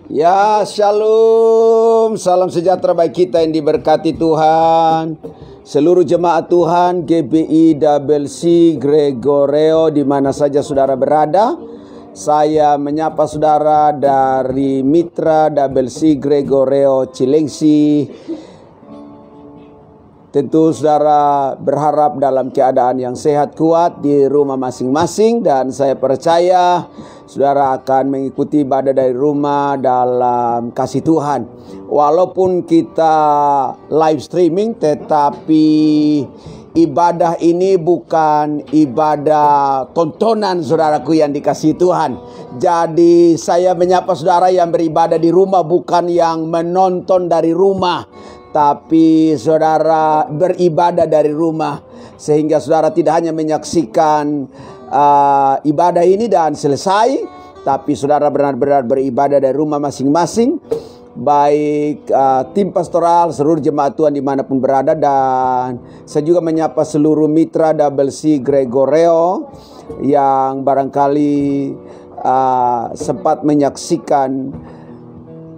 Ya, shalom, salam sejahtera bagi kita yang diberkati Tuhan. Seluruh jemaat Tuhan, GBI Double C Gregorio, di mana saja saudara berada. Saya menyapa saudara dari Mitra Double C Gregorio Cilengsi. Tentu saudara berharap dalam keadaan yang sehat kuat di rumah masing-masing, dan saya percaya saudara akan mengikuti ibadah dari rumah dalam kasih Tuhan. Walaupun kita live streaming, tetapi ibadah ini bukan ibadah tontonan saudaraku yang dikasihi Tuhan. Jadi saya menyapa saudara yang beribadah di rumah, bukan yang menonton dari rumah, tapi saudara beribadah dari rumah, sehingga saudara tidak hanya menyaksikan ibadah ini dan selesai, tapi saudara benar-benar beribadah dari rumah masing-masing. Baik tim pastoral, seluruh jemaat Tuhan dimanapun berada, dan saya juga menyapa seluruh mitra Double C Gregorio yang barangkali sempat menyaksikan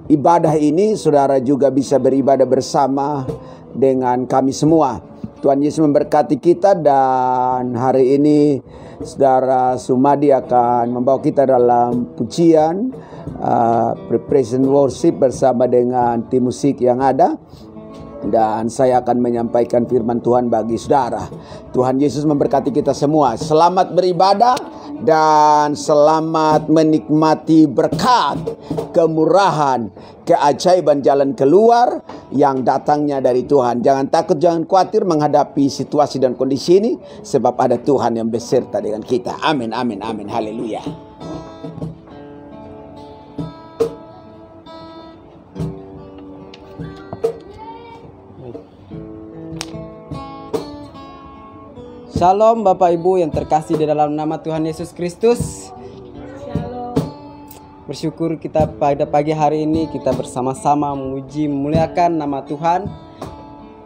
ibadah ini. Saudara juga bisa beribadah bersama dengan kami semua. Tuhan Yesus memberkati kita, dan hari ini Saudara Sumadi akan membawa kita dalam pujian present worship bersama dengan tim musik yang ada, dan saya akan menyampaikan firman Tuhan bagi saudara. Tuhan Yesus memberkati kita semua. Selamat beribadah dan selamat menikmati berkat, kemurahan, keajaiban jalan keluar yang datangnya dari Tuhan. Jangan takut, jangan khawatir menghadapi situasi dan kondisi ini, sebab ada Tuhan yang beserta dengan kita. Amin, amin, amin, haleluya. Shalom Bapak Ibu yang terkasih di dalam nama Tuhan Yesus Kristus. Shalom. Bersyukur kita pada pagi hari ini kita bersama-sama memuji memuliakan nama Tuhan.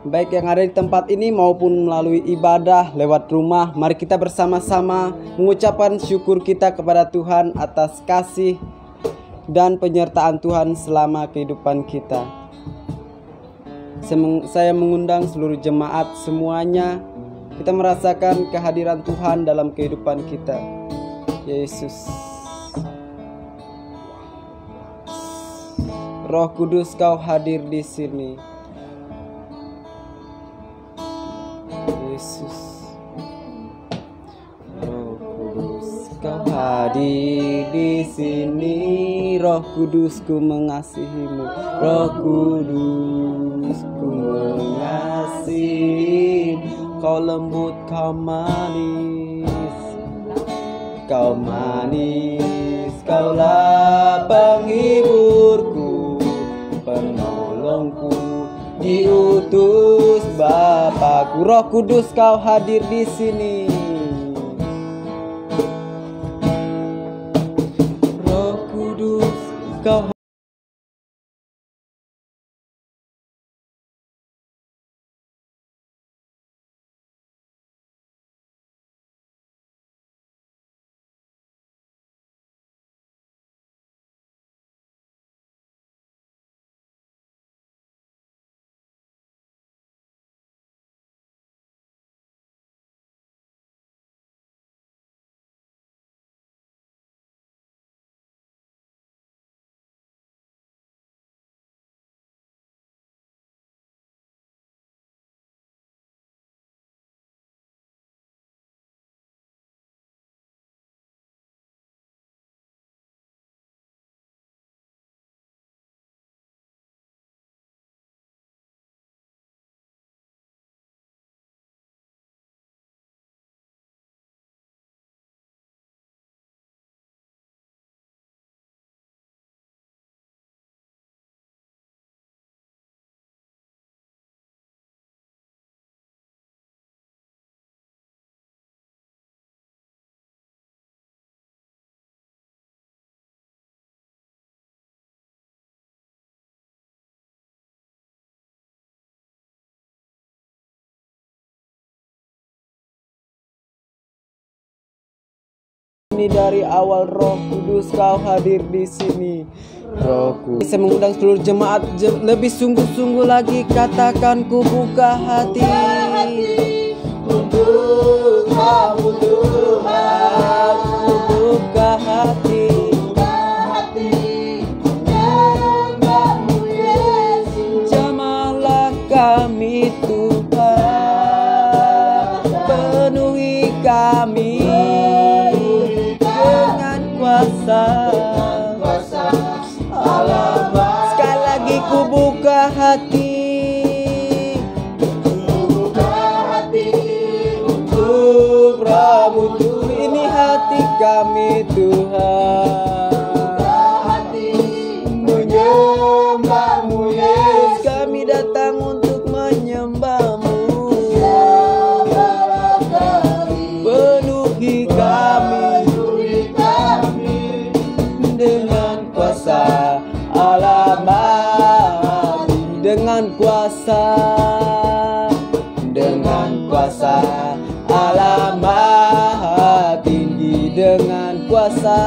Baik yang ada di tempat ini maupun melalui ibadah lewat rumah, mari kita bersama-sama mengucapkan syukur kita kepada Tuhan atas kasih dan penyertaan Tuhan selama kehidupan kita. Saya mengundang seluruh jemaat semuanya, kita merasakan kehadiran Tuhan dalam kehidupan kita. Yesus, Roh Kudus, Kau hadir di sini. Yesus, Roh Kudus, Kau hadir di sini. Roh Kudus, ku mengasihimu. Roh Kudus, ku mengasihimu. Kau lembut, kau manis, kau manis, kaulah penghiburku, penolongku, diutus Bapakku. Roh Kudus, Kau hadir di sini. Roh Kudus, Kau ini dari awal. Roh Kudus, Kau hadir di sini. Roh Kudus, saya mengundang seluruh jemaat lebih sungguh-sungguh lagi. Katakan, ku buka hati untuk Kamu Tuhan. Ku buka hati, jamahlah kami Tuhan, penuhi kami dengan kuasa Allah. Sekali lagi, ku buka hati untuk Rabu. Ini hati kami Tuhan, menyembah-Mu Yesus. Kami datang untuk menyembah-Mu. Penuhi kami dengan kuasa Allah Bapa, dengan kuasa Allah Maha Tinggi, dengan kuasa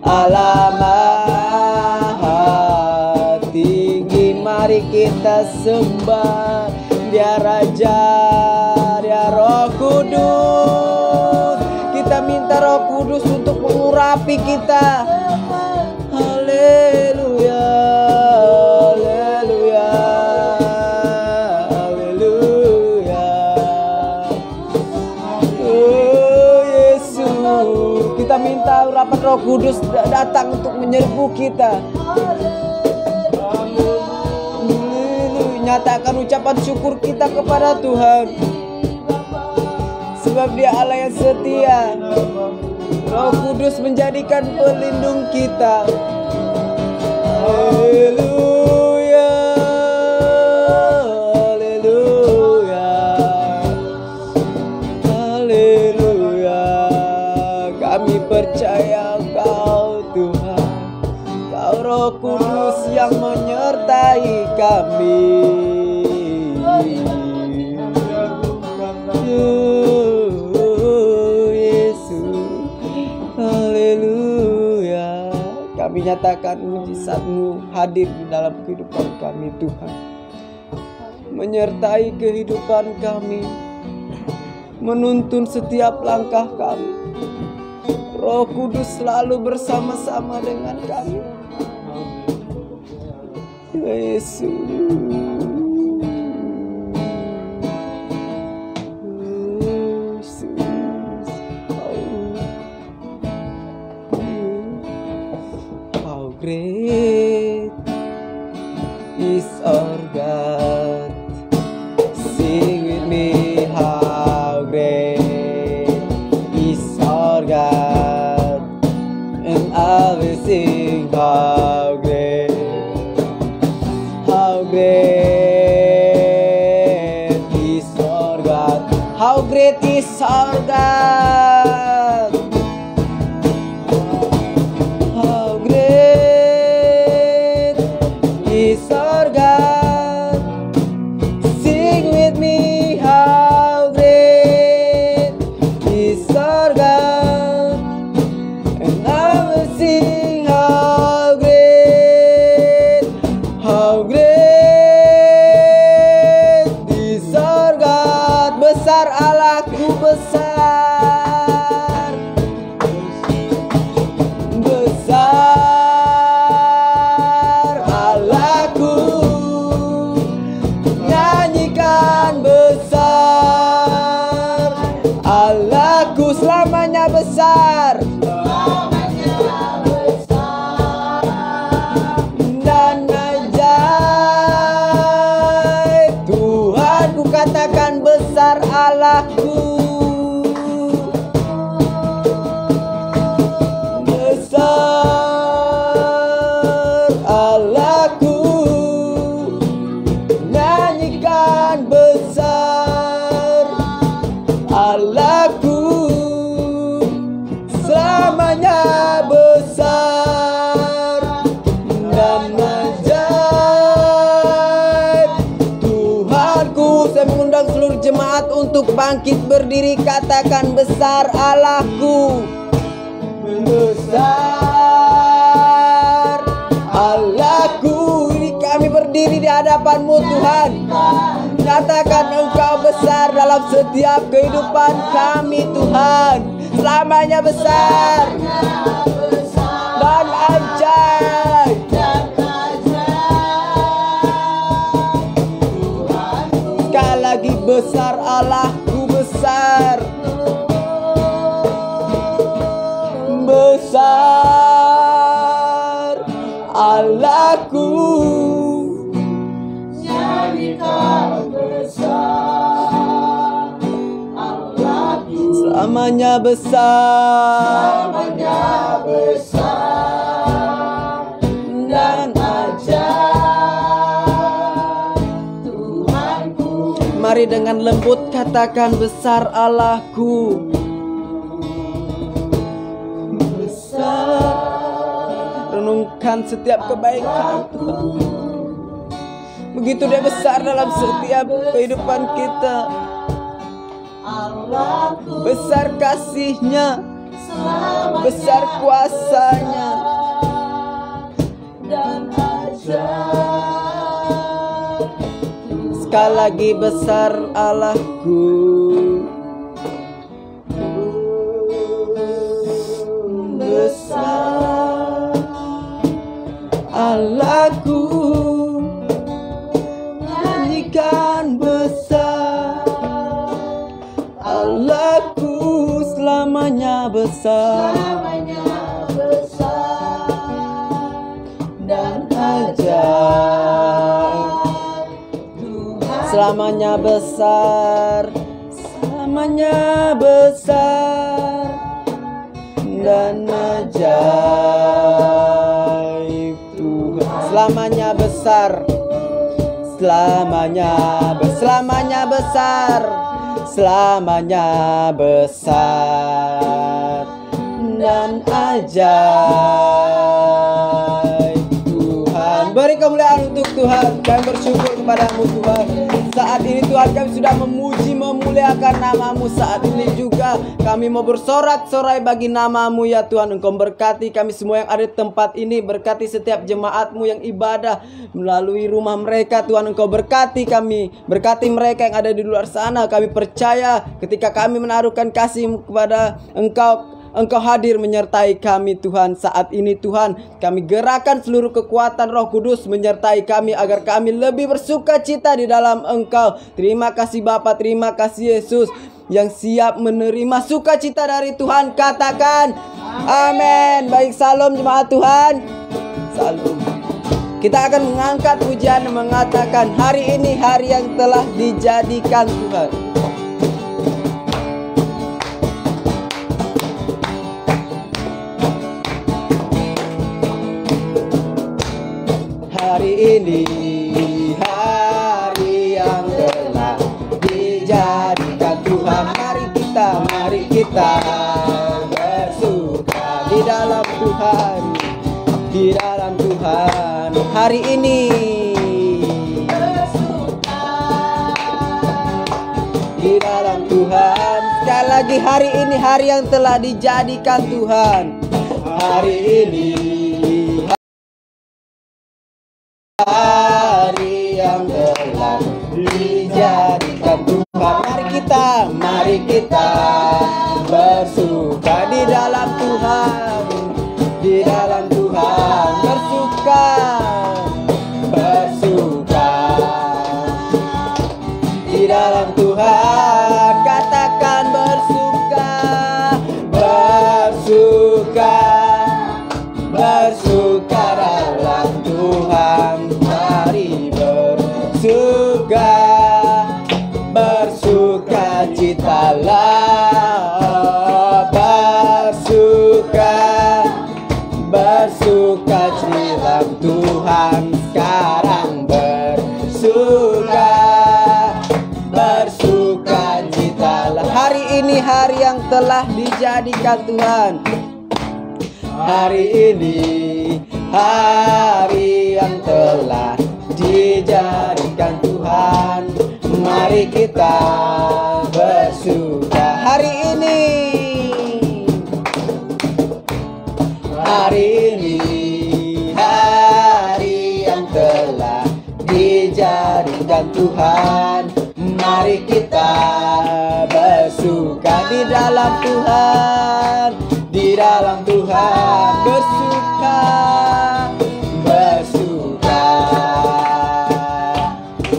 Allah Maha Tinggi. Mari kita sembah Dia Raja, Dia Roh Kudus. Kita minta Roh Kudus untuk mengurapi kita. Haleluya, haleluya, haleluya. Oh Yesus, kita minta urapan Roh Kudus datang untuk menyerbu kita. Nyatakan ucapan syukur kita kepada Tuhan, sebab Dia Allah yang setia. Roh Kudus menjadikan pelindung kita. Haleluya, haleluya, haleluya. Kami percaya Engkau Tuhan, Kau Roh Kudus yang menyertai kami. Kami nyatakan mujizat-Mu hadir di dalam kehidupan kami Tuhan, menyertai kehidupan kami, menuntun setiap langkah kami. Roh Kudus selalu bersama-sama dengan kami. Yesus. Great is our God. Sing with me, how great is our God. And I will sing, how great is our God. How great is our God. Selamanya besar, dan ajaib. Tuhan, ku katakan besar Allahku, besar Allahku. Nyanyikan besar Allahku, selamanya besar dan ajaib. Tuhanku, saya mengundang seluruh jemaat untuk bangkit berdiri, katakan besar Allahku. Besar Allahku. Kami berdiri di hadapan-Mu Tuhan. Katakan Engkau besar dalam setiap kehidupan kami Tuhan. Selamanya besar dan ajaib. Sekali lagi, besar Allahku, besar. Besar Allahku. Selamanya besar, dan ajaib Tuhanku. Mari dengan lembut katakan besar Allahku. Besar. Renungkan setiap kebaikan Tuhan. Begitu Dia besar dalam setiap kehidupan kita. Besar kasih-Nya, besar kuasa-Nya, dan ajaib. Sekali lagi, besar Allahku. Besar Allahku. Nyanyikan besar Allahku, selamanya besar, dan ajaib. Selamanya besar, selamanya besar, dan ajaib Tuhan. Selamanya besar, selamanya besar, selamanya besar, dan ajaib Tuhan. Beri kemuliaan untuk Tuhan. Kami bersyukur kepada-Mu Tuhan. Saat ini Tuhan kami sudah memuji, memuliakan nama-Mu. Saat ini juga kami mau bersorak-sorai bagi nama-Mu ya Tuhan. Engkau berkati kami semua yang ada di tempat ini. Berkati setiap jemaat-Mu yang ibadah melalui rumah mereka Tuhan. Engkau berkati kami, berkati mereka yang ada di luar sana. Kami percaya ketika kami menaruhkan kasih kepada Engkau hadir menyertai kami Tuhan. Saat ini Tuhan kami gerakan seluruh kekuatan Roh Kudus menyertai kami agar kami lebih bersuka cita di dalam Engkau. Terima kasih Bapa, terima kasih Yesus yang siap menerima sukacita dari Tuhan. Katakan amin. Baik, salam jemaat Tuhan. Salam. Kita akan mengangkat pujian dan mengatakan hari ini hari yang telah dijadikan Tuhan. Hari ini hari yang telah dijadikan Tuhan. Mari kita bersuka di dalam Tuhan, di dalam Tuhan. Hari ini bersuka di dalam Tuhan. Sekali lagi, hari ini hari yang telah dijadikan Tuhan. Hari ini hari yang telah dijadikan Tuhan. Mari kita bersuka di dalam Tuhan, di dalam Tuhan. Bersuka di dalam Tuhan. Katakan bersuka dalam Tuhan. Mari bersuka citalah, bersuka dalam Tuhan. Sekarang bersuka citalah. Hari ini hari yang telah dijadikan Tuhan. Hari ini hari yang telah dijadikan Tuhan. Mari kita bersuka hari ini. Hari ini hari yang telah dijadikan Tuhan. Mari kita bersuka di dalam Tuhan, di dalam Tuhan bersuka, bersuka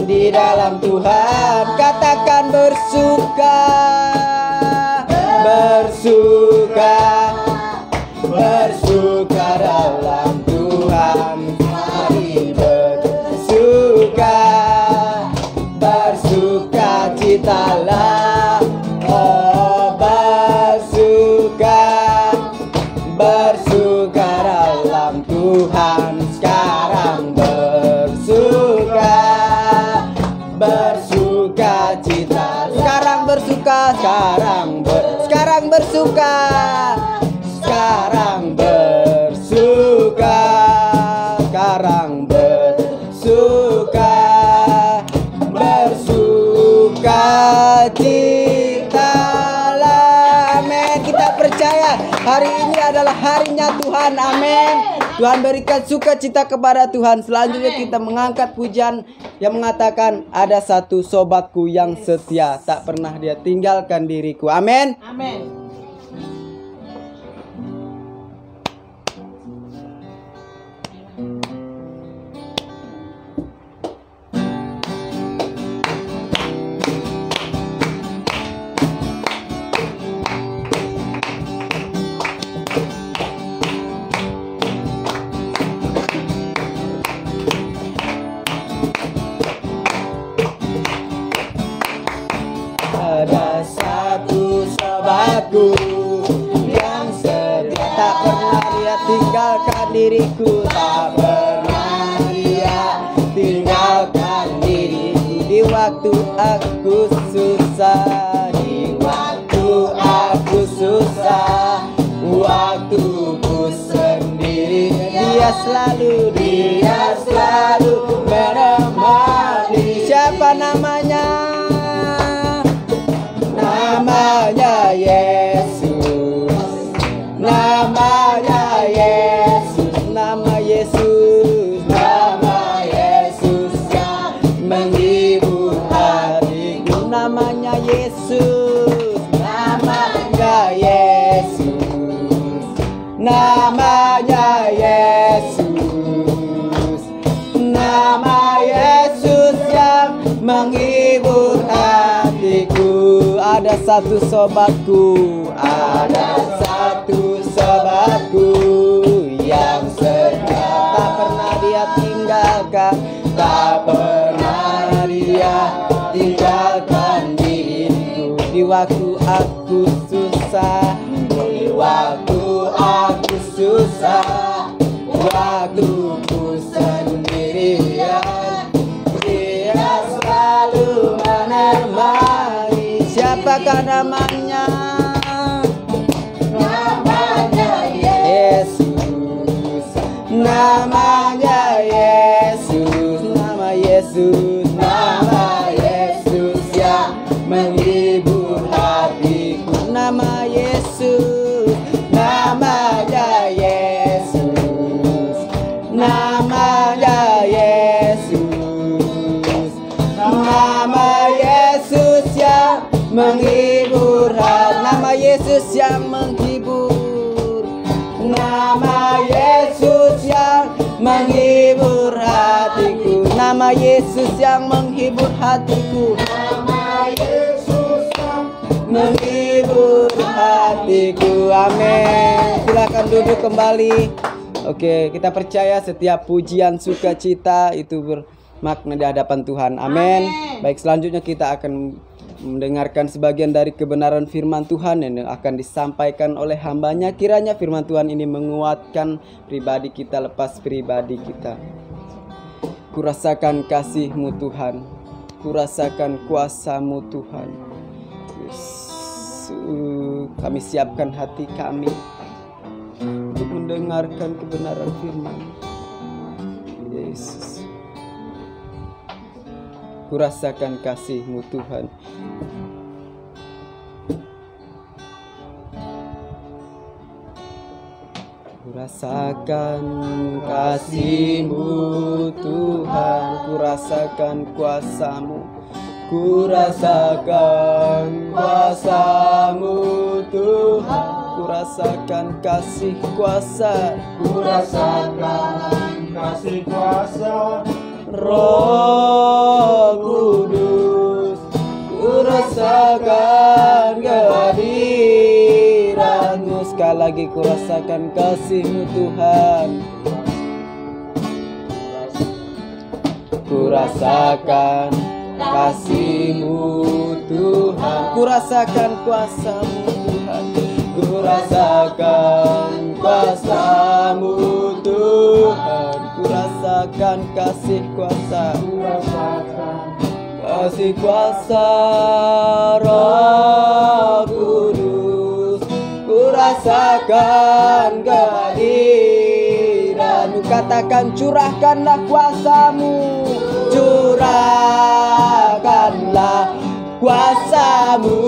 di dalam Tuhan. Katakan bersuka, bersuka, bersuka dalam Tuhan. Mari bersuka, bersuka citalah. Oh bersuka, bersuka dalam Tuhan. Sekarang bersuka, bersuka cita. Sekarang bersuka, sekarang bersuka, sekarang bersuka, sekarang bersuka, bersuka cita. Amin. Kita percaya hari ini adalah harinya Tuhan. Amin. Tuhan berikan sukacita kepada Tuhan. Selanjutnya kita mengangkat pujian yang mengatakan, ada satu sobatku yang setia, tak pernah dia tinggalkan diriku. Amin. Amin. Ada satu sobatku yang setia, tak pernah dia tinggalkan diriku, tak pernah dia tinggalkan diriku. Di waktu aku susah, di waktu aku susah, waktuku sendiri, dia selalu menemani. Siapa namanya? Namanya Yesus, namanya Yesus, nama Yesus, nama Yesus yang menghibur hatiku. Namanya Yesus, namanya Yesus, namanya Yesus, nama Yesus yang menghibur hatiku. Ada satu sobatku, ada satu sobatku yang setia, tak pernah dia tinggalkan, tak pernah dia tinggalkan diriku. Di waktu aku susah, di waktu aku susah, waktuku sendirian, dia selalu menemani. Siapakah namanya? Namanya Yesus, namanya Yesus, nama Yesus, nama Yesus yang menghibur hatiku. Nama Yesus, namanya Yesus, namanya Yesus, nama Yesus yang menghibur hati. Nama Yesus yang menghibur, nama Yesus yang menghibur hatiku. Nama Yesus yang menghibur hatiku, nama Yesus yang menghibur hatiku. Amin. Silakan duduk kembali. Oke, kita percaya setiap pujian sukacita itu bermakna di hadapan Tuhan. Amin. Baik, selanjutnya kita akan mendengarkan sebagian dari kebenaran firman Tuhan yang akan disampaikan oleh hambanya. Kiranya firman Tuhan ini menguatkan pribadi kita lepas pribadi kita. Kurasakan kasih-Mu Tuhan, kurasakan kuasa-Mu Tuhan. Kami siapkan hati kami untuk mendengarkan kebenaran firman Yesus. Kurasakan kasih-Mu Tuhan. Rasakan kasih-Mu Tuhan, ku rasakan kuasa-Mu. Ku rasakan kuasa-Mu Tuhan, ku rasakan kasih kuasa. Ku rasakan kasih kuasa Roh Kudus, ku rasakan kehadiran-Mu. Sekali lagi ku rasakan kasih-Mu Tuhan. Ku rasakan kasih-Mu Tuhan, ku rasakan kuasa-Mu Tuhan. Ku rasakan kuasa-Mu Tuhan, ku rasakan kasih kuasa. Ku rasakan Kasih kuasa Roh Kudus, ku rasakan kehadiran-Mu. Katakan, curahkanlah kuasa-Mu, curahkanlah kuasa-Mu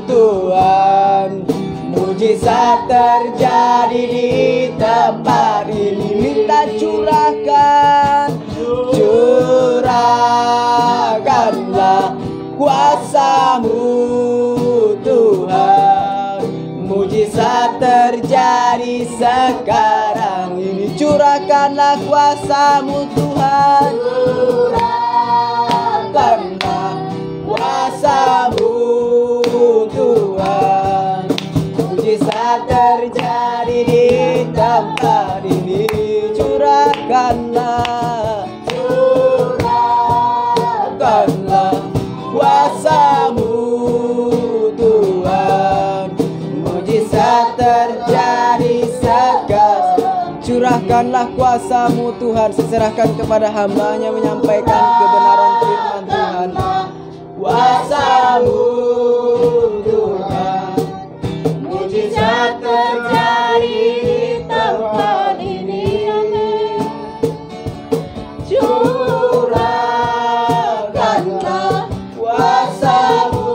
Tuhan. Mujizat terjadi di tempat ini, minta curahkan, curahkanlah kuasa-Mu Tuhan. Mujizat terjadi sekarang ini, curahkanlah kuasa-Mu Tuhan. Curahkanlah kuasa-Mu Tuhan. Mujizat terjadi di tempat ini, curahkanlah, curahkanlah kuasa-Mu Tuhan. Mujizat terjadi sekarang. Curahkanlah kuasa-Mu Tuhan. Serahkan kepada hamba-Nya menyampaikan kebenaran firman Tuhan. Kuasa-Mu Tuhan. mujizat terjadi di tempat ini. Amin. Curahkanlah kuasa-Mu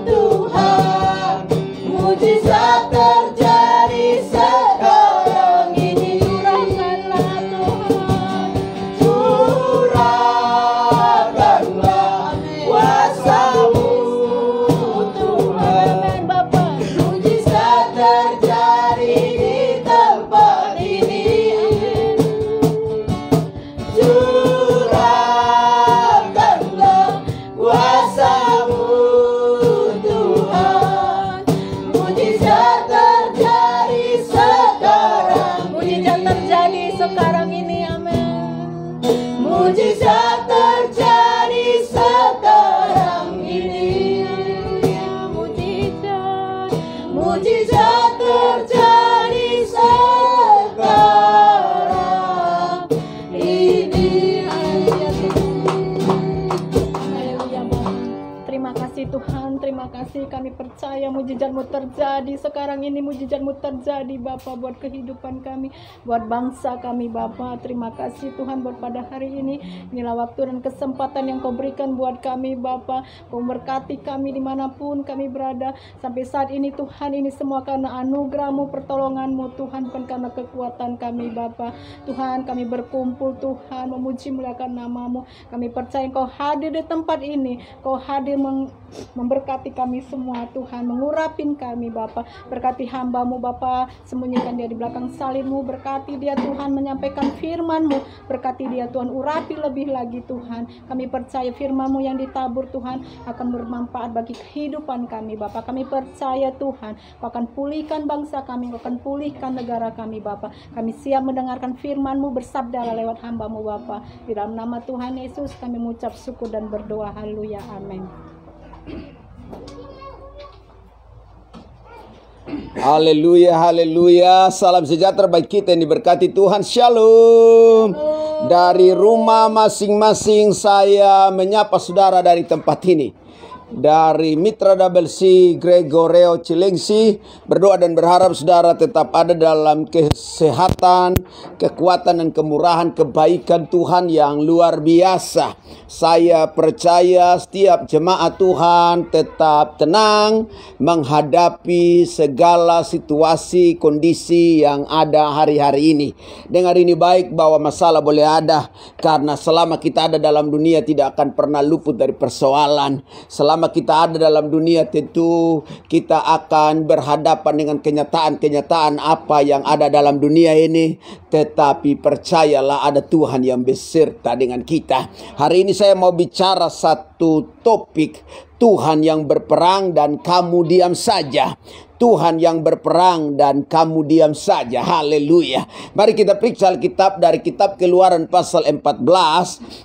Tuhan. Mujizat terjadi sekarang ini. Curahkanlah Tuhan. Curahkanlah kuasa-Mu Tuhan. Mujizat terjadi di tempat ini. Curahkanlah kuasa-Mu Tuhan. Mujizat terjadi sekarang. Mujizat terjadi sekarang ini. Amin. Mujizat terjadi sekarang ini. Mujizat, mujizat terjadi sekarang ini. Haleluya Bapa. Terima kasih Tuhan, terima kasih, kami percaya mujizat-Mu terjadi sekarang ini. Mujizat-Mu terjadi Bapa buat kehidupan kami, buat bangsa kami Bapa. Terima kasih Tuhan buat pada hari ini. Inilah waktu dan kesempatan yang Kau berikan buat kami Bapa. Kau berkati kami dimanapun kami berada sampai saat ini Tuhan. Ini semua karena anugerah-Mu, pertolongan-Mu Tuhan, bukan karena kekuatan kami Bapa. Tuhan, kami berkumpul Tuhan memuji muliakan nama-Mu. Kami percaya Kau hadir di tempat ini. Kau hadir memberkati kami semua Tuhan, mengurapin kami Bapa. Berkati hamba-Mu Bapa, sembunyikan dia di belakang salib-Mu. Berkati dia Tuhan menyampaikan firman-Mu. Berkati dia Tuhan, urapi lebih lagi Tuhan. Kami percaya firman-Mu yang ditabur Tuhan akan bermanfaat bagi kehidupan kami Bapa. Kami percaya Tuhan, Kau akan pulihkan bangsa kami, Kau akan pulihkan negara kami Bapa. Kami siap mendengarkan firman-Mu, bersabdalah lewat hamba-Mu Bapa. Di dalam nama Tuhan Yesus kami mengucap syukur dan berdoa. Haleluya, amin. Haleluya, haleluya. Salam sejahtera bagi kita yang diberkati Tuhan. Shalom. Dari rumah masing-masing saya menyapa saudara dari tempat ini. dari Mitra WC Gregorio Cilengsi. Berdoa dan berharap saudara tetap ada dalam kesehatan, kekuatan dan kemurahan kebaikan Tuhan yang luar biasa. Saya percaya setiap jemaat Tuhan tetap tenang menghadapi segala situasi kondisi yang ada hari-hari ini. Dengar ini baik bahwa masalah boleh ada, karena selama kita ada dalam dunia tidak akan pernah luput dari persoalan. Selama kita ada dalam dunia tentu kita akan berhadapan dengan kenyataan-kenyataan apa yang ada dalam dunia ini. Tetapi percayalah ada Tuhan yang beserta dengan kita. Hari ini saya mau bicara satu topik, Tuhan yang berperang dan kamu diam saja. Tuhan yang berperang dan kamu diam saja. Haleluya. Mari kita periksa Alkitab dari kitab Keluaran pasal 14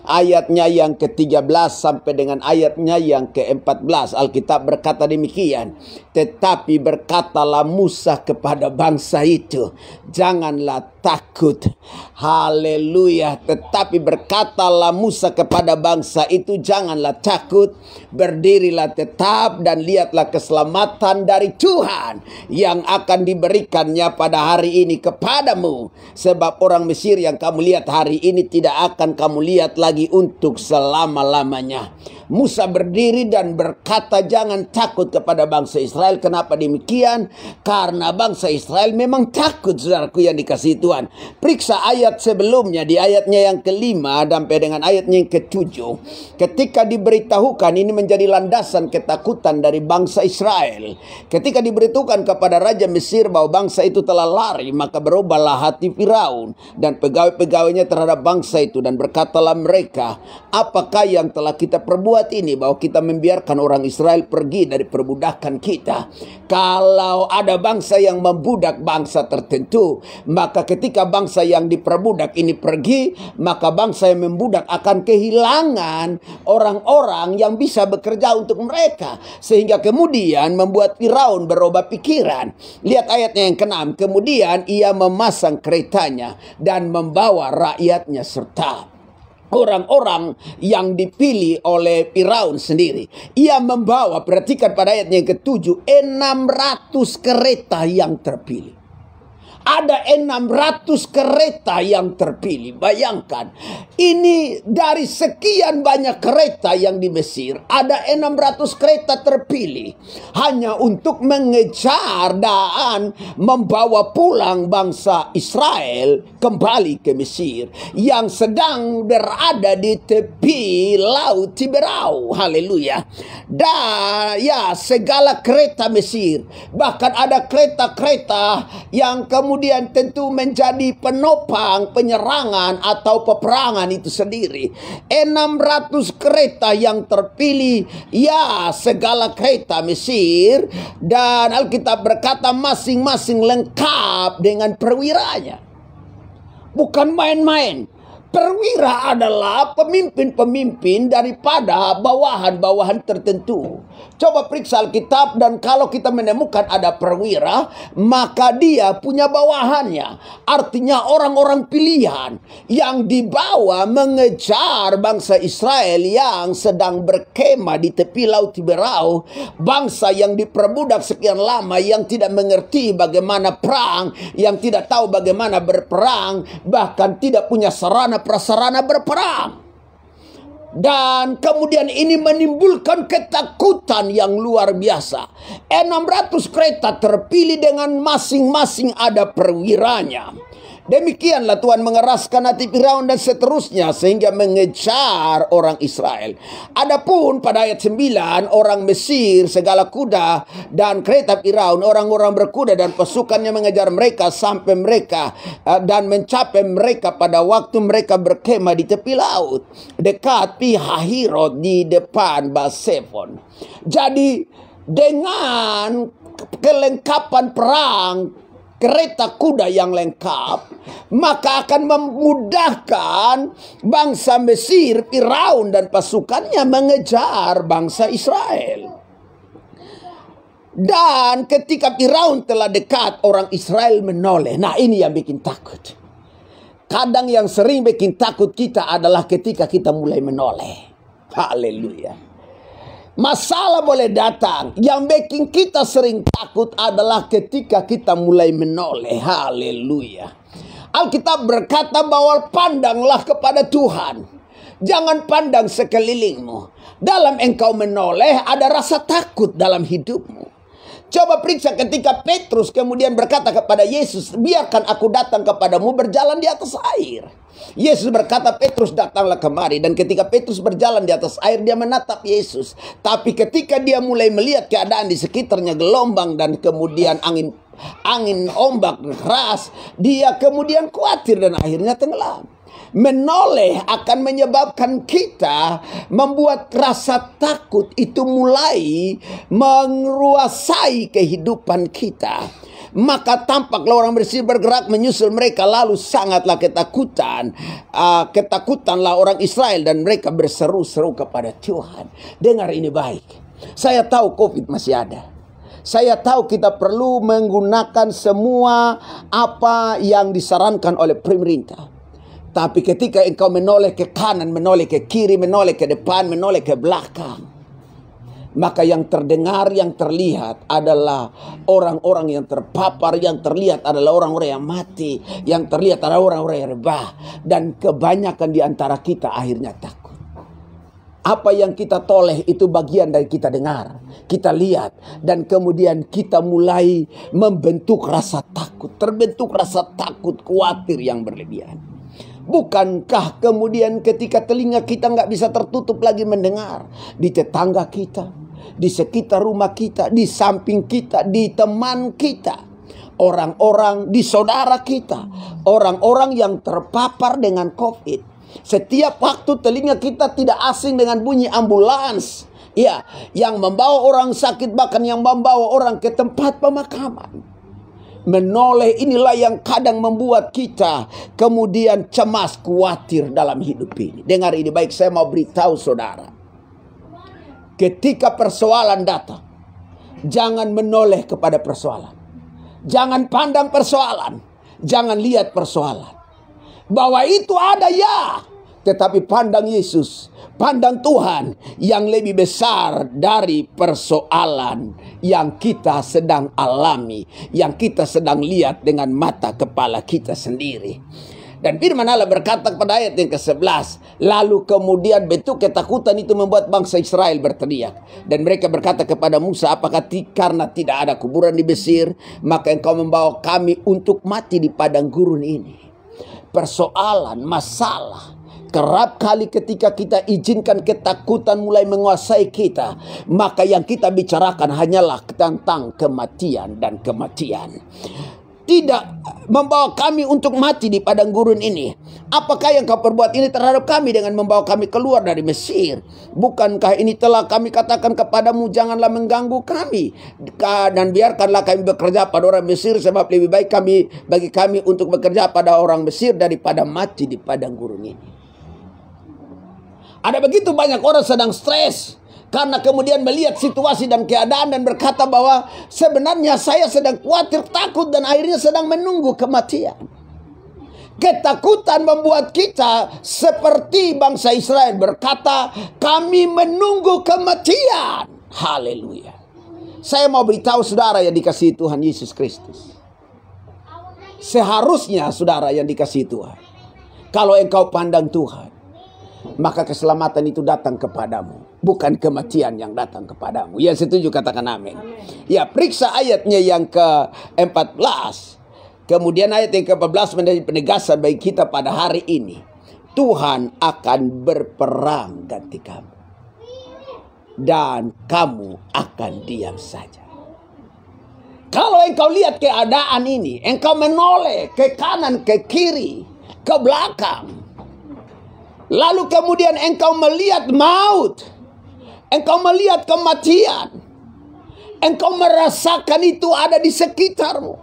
ayatnya yang ke-13 sampai dengan ayatnya yang ke-14. Alkitab berkata demikian. Tetapi berkatalah Musa kepada bangsa itu, janganlah takut. Haleluya. Tetapi berkatalah Musa kepada bangsa itu, janganlah takut, berdirilah tetap dan lihatlah keselamatan dari Tuhan yang akan diberikannya pada hari ini kepadamu. Sebab orang Mesir yang kamu lihat hari ini tidak akan kamu lihat lagi untuk selama-lamanya. Musa berdiri dan berkata, jangan takut kepada bangsa Israel. Kenapa demikian? Karena bangsa Israel memang takut, saudaraku yang dikasihi Tuhan. Periksa ayat sebelumnya, di ayatnya yang ke-5 sampai dengan ayatnya yang ke-7. Ketika diberitahukan, ini menjadi landasan ketakutan dari bangsa Israel. Ketika diberitahukan kepada Raja Mesir bahwa bangsa itu telah lari, maka berubahlah hati Firaun dan pegawai-pegawainya terhadap bangsa itu. Dan berkatalah mereka, apakah yang telah kita perbuat ini, bahwa kita membiarkan orang Israel pergi dari perbudakan kita? Kalau ada bangsa yang membudak bangsa tertentu, maka ketika bangsa yang diperbudak ini pergi, maka bangsa yang membudak akan kehilangan orang-orang yang bisa bekerja untuk mereka. Sehingga kemudian membuat Firaun berubah pikiran. Lihat ayatnya yang ke-6. Kemudian ia memasang keretanya dan membawa rakyatnya serta orang-orang yang dipilih oleh Firaun sendiri. Ia membawa, perhatikan pada ayatnya yang ke-7, 600 kereta yang terpilih. Ada 600 kereta yang terpilih. Bayangkan, ini dari sekian banyak kereta yang di Mesir, ada 600 kereta terpilih hanya untuk mengejar dan membawa pulang bangsa Israel kembali ke Mesir yang sedang berada di tepi laut Tiberau. Haleluya. Dan ya, segala kereta Mesir, bahkan ada kereta-kereta yang kemudian tentu menjadi penopang penyerangan atau peperangan itu sendiri. 600 kereta yang terpilih, ya, segala kereta Mesir, dan Alkitab berkata masing-masing lengkap dengan perwiranya. Bukan main-main. Perwira adalah pemimpin-pemimpin daripada bawahan-bawahan tertentu. Coba periksa Alkitab, dan kalau kita menemukan ada perwira, maka dia punya bawahannya. Artinya orang-orang pilihan yang dibawa mengejar bangsa Israel yang sedang berkemah di tepi laut Tiberau. Bangsa yang diperbudak sekian lama, yang tidak mengerti bagaimana perang, yang tidak tahu bagaimana berperang, bahkan tidak punya sarana prasarana berperang. Dan kemudian ini menimbulkan ketakutan yang luar biasa. 600 kereta terpilih dengan masing-masing ada perwiranya. Demikianlah Tuhan mengeraskan hati Firaun dan seterusnya sehingga mengejar orang Israel. Adapun pada ayat 9, orang Mesir, segala kuda dan kereta Firaun, orang-orang berkuda dan pasukannya mengejar mereka sampai mereka dan mencapai mereka pada waktu mereka berkemah di tepi laut dekat Pi-hahirot di depan Basefon. Jadi dengan kelengkapan perang, kereta kuda yang lengkap, maka akan memudahkan bangsa Mesir, Firaun dan pasukannya mengejar bangsa Israel. Dan ketika Firaun telah dekat, orang Israel menoleh. Nah, ini yang bikin takut. Kadang yang sering bikin takut kita adalah ketika kita mulai menoleh. Haleluya. Masalah boleh datang. Yang bikin kita sering takut adalah ketika kita mulai menoleh. Haleluya. Alkitab berkata bahwa pandanglah kepada Tuhan. Jangan pandang sekelilingmu. Dalam engkau menoleh ada rasa takut dalam hidupmu. Coba periksa ketika Petrus kemudian berkata kepada Yesus, biarkan aku datang kepadamu berjalan di atas air. Yesus berkata, Petrus datanglah kemari. Dan ketika Petrus berjalan di atas air, dia menatap Yesus. Tapi ketika dia mulai melihat keadaan di sekitarnya, gelombang dan kemudian angin ombak keras, dia kemudian khawatir dan akhirnya tenggelam. Menoleh akan menyebabkan kita membuat rasa takut itu mulai menguasai kehidupan kita. Maka tampaklah orang bersih bergerak menyusul mereka, lalu sangatlah ketakutan. Ketakutanlah orang Israel dan mereka berseru-seru kepada Tuhan. Dengar ini baik. Saya tahu COVID masih ada. Saya tahu kita perlu menggunakan semua apa yang disarankan oleh pemerintah. Tapi ketika engkau menoleh ke kanan, menoleh ke kiri, menoleh ke depan, menoleh ke belakang, maka yang terdengar, yang terlihat adalah orang-orang yang terpapar, yang terlihat adalah orang-orang yang mati, yang terlihat adalah orang-orang yang rebah. Dan kebanyakan di antara kita akhirnya takut. Apa yang kita toleh itu bagian dari kita dengar, kita lihat, dan kemudian kita mulai membentuk rasa takut, terbentuk rasa takut, khawatir yang berlebihan. Bukankah kemudian ketika telinga kita nggak bisa tertutup lagi mendengar, di tetangga kita, di sekitar rumah kita, di samping kita, di teman kita, orang-orang, di saudara kita, orang-orang yang terpapar dengan COVID. Setiap waktu telinga kita tidak asing dengan bunyi ambulans, ya, yang membawa orang sakit, bahkan yang membawa orang ke tempat pemakaman. Menoleh inilah yang kadang membuat kita kemudian cemas, khawatir dalam hidup ini. Dengar ini baik, saya mau beritahu saudara. Ketika persoalan datang, jangan menoleh kepada persoalan. Jangan pandang persoalan. Jangan lihat persoalan. Bahwa itu ada ya. Tetapi pandang Yesus, pandang Tuhan yang lebih besar dari persoalan yang kita sedang alami, yang kita sedang lihat dengan mata kepala kita sendiri. Dan firman Allah berkata pada ayat yang ke-11, lalu kemudian bentuk ketakutan itu membuat bangsa Israel berteriak. Dan mereka berkata kepada Musa, apakah karena tidak ada kuburan di Mesir, maka engkau membawa kami untuk mati di padang gurun ini. Persoalan, masalah, kerap kali ketika kita izinkan ketakutan mulai menguasai kita, maka yang kita bicarakan hanyalah tentang kematian dan kematian. Tidak membawa kami untuk mati di padang gurun ini. Apakah yang kau perbuat ini terhadap kami dengan membawa kami keluar dari Mesir? Bukankah ini telah kami katakan kepadamu, janganlah mengganggu kami, dan biarkanlah kami bekerja pada orang Mesir, sebab lebih baik bagi kami untuk bekerja pada orang Mesir daripada mati di padang gurun ini. Ada begitu banyak orang sedang stres karena kemudian melihat situasi dan keadaan dan berkata bahwa sebenarnya saya sedang khawatir, takut, dan akhirnya sedang menunggu kematian. Ketakutan membuat kita seperti bangsa Israel berkata, kami menunggu kematian. Haleluya. Saya mau beritahu saudara yang dikasihi Tuhan Yesus Kristus. Seharusnya saudara yang dikasihi Tuhan, kalau engkau pandang Tuhan, maka keselamatan itu datang kepadamu, bukan kematian yang datang kepadamu. Ya, setuju, katakan amin. Ya, periksa ayatnya yang ke-14. Kemudian ayat yang ke-14 menjadi penegasan bagi kita pada hari ini. Tuhan akan berperang ganti kamu, dan kamu akan diam saja. Kalau engkau lihat keadaan ini, engkau menoleh ke kanan, ke kiri, ke belakang, lalu kemudian engkau melihat maut, engkau melihat kematian, engkau merasakan itu ada di sekitarmu,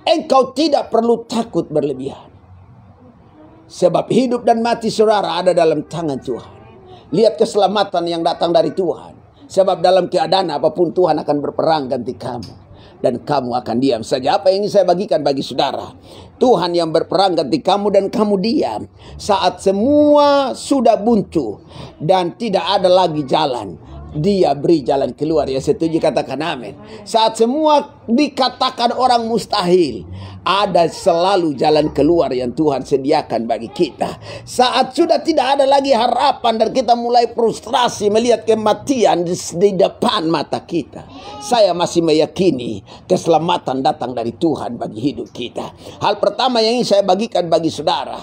engkau tidak perlu takut berlebihan. Sebab hidup dan mati saudara ada dalam tangan Tuhan. Lihat keselamatan yang datang dari Tuhan. Sebab dalam keadaan apapun Tuhan akan berperang ganti kamu, dan kamu akan diam saja. Apa yang ingin saya bagikan bagi saudara? Tuhan yang berperang ganti kamu dan kamu diam. Saat semua sudah buntu dan tidak ada lagi jalan, Dia beri jalan keluar. Yang setuju katakan amin. Saat semua dikatakan orang mustahil, ada selalu jalan keluar yang Tuhan sediakan bagi kita. Saat sudah tidak ada lagi harapan dan kita mulai frustrasi melihat kematian di depan mata kita, saya masih meyakini keselamatan datang dari Tuhan bagi hidup kita. Hal pertama yang ingin saya bagikan bagi saudara,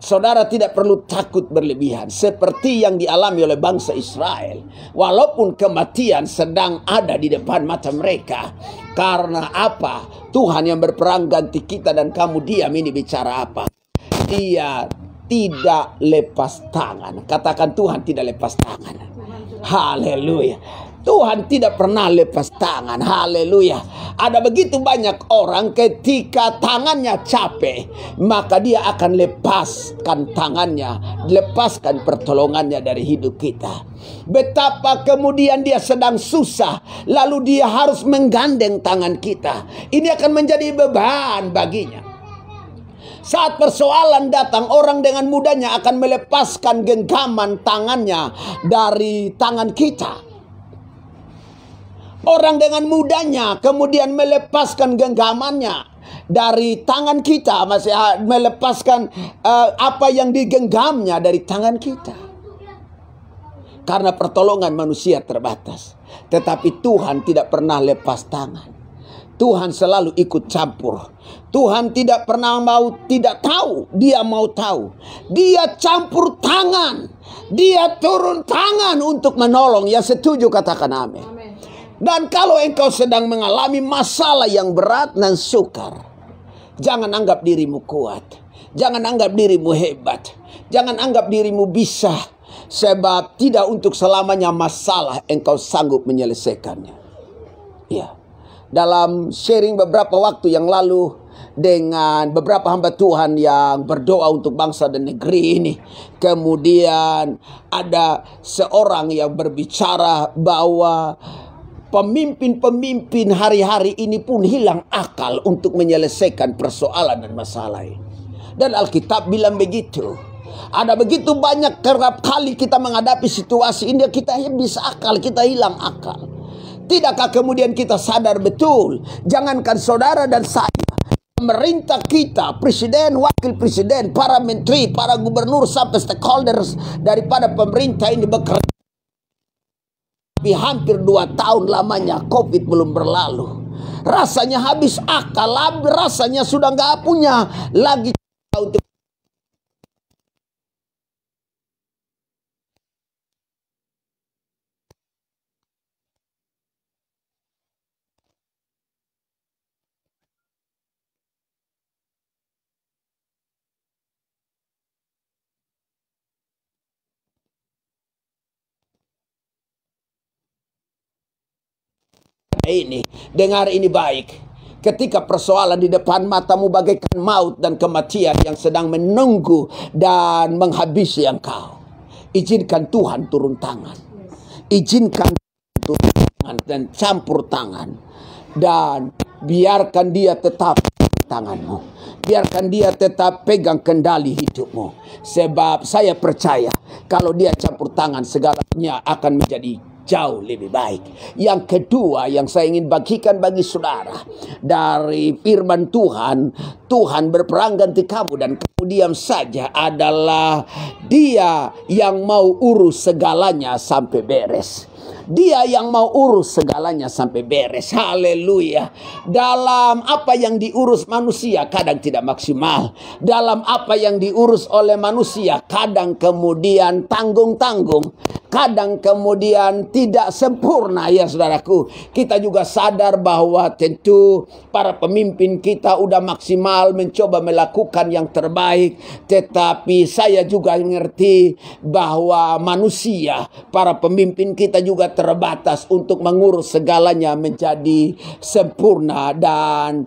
saudara tidak perlu takut berlebihan seperti yang dialami oleh bangsa Israel. Walaupun kematian sedang ada di depan mata mereka. Karena apa? Tuhan yang berperang ganti kita dan kamu diam, ini bicara apa? Dia tidak lepas tangan. Katakan Tuhan tidak lepas tangan. Haleluya. Tuhan tidak pernah lepas tangan. Haleluya. Ada begitu banyak orang ketika tangannya capek, maka dia akan lepaskan tangannya, lepaskan pertolongannya dari hidup kita. Betapa kemudian dia sedang susah, lalu dia harus menggandeng tangan kita. Ini akan menjadi beban baginya. Saat persoalan datang, orang dengan mudahnya akan melepaskan genggaman tangannya dari tangan kita. Orang dengan mudahnya kemudian melepaskan genggamannya dari tangan kita, masih melepaskan apa yang digenggamnya dari tangan kita. Karena pertolongan manusia terbatas, tetapi Tuhan tidak pernah lepas tangan. Tuhan selalu ikut campur. Tuhan tidak pernah mau tidak tahu, dia mau tahu. Dia campur tangan, dia turun tangan untuk menolong. Ya setuju katakan amin. Dan kalau engkau sedang mengalami masalah yang berat dan sukar, jangan anggap dirimu kuat. Jangan anggap dirimu hebat. Jangan anggap dirimu bisa. Sebab tidak untuk selamanya masalah engkau sanggup menyelesaikannya. Ya. Dalam sharing beberapa waktu yang lalu dengan beberapa hamba Tuhan yang berdoa untuk bangsa dan negeri ini, kemudian ada seorang yang berbicara bahwa pemimpin-pemimpin hari-hari ini pun hilang akal untuk menyelesaikan persoalan dan masalah ini. Dan Alkitab bilang begitu. Ada begitu banyak kerap kali kita menghadapi situasi ini, kita habis akal, kita hilang akal. Tidakkah kemudian kita sadar betul, jangankan saudara dan saya, pemerintah kita, presiden, wakil presiden, para menteri, para gubernur, sampai stakeholders daripada pemerintah ini bekerja. Tapi hampir 2 tahun lamanya COVID belum berlalu. Rasanya habis akal, rasanya sudah nggak punya lagi untuk ini. Dengar ini baik. Ketika persoalan di depan matamu bagaikan maut dan kematian yang sedang menunggu dan menghabisi engkau, izinkan Tuhan turun tangan. Izinkan turun tangan dan campur tangan. Dan biarkan dia tetap tanganmu. Biarkan dia tetap pegang kendali hidupmu. Sebab saya percaya kalau dia campur tangan, segalanya akan menjadi jauh lebih baik. Yang kedua yang saya ingin bagikan bagi saudara dari firman Tuhan, Tuhan berperang ganti kamu dan kamu diam saja, adalah dia yang mau urus segalanya sampai beres. Dia yang mau urus segalanya sampai beres. Haleluya. Dalam apa yang diurus manusia kadang tidak maksimal. Dalam apa yang diurus oleh manusia kadang kemudian tanggung-tanggung. Kadang kemudian tidak sempurna, ya saudaraku. Kita juga sadar bahwa tentu para pemimpin kita udah maksimal mencoba melakukan yang terbaik. Tetapi saya juga mengerti bahwa manusia, para pemimpin kita juga terbatas untuk mengurus segalanya menjadi sempurna dan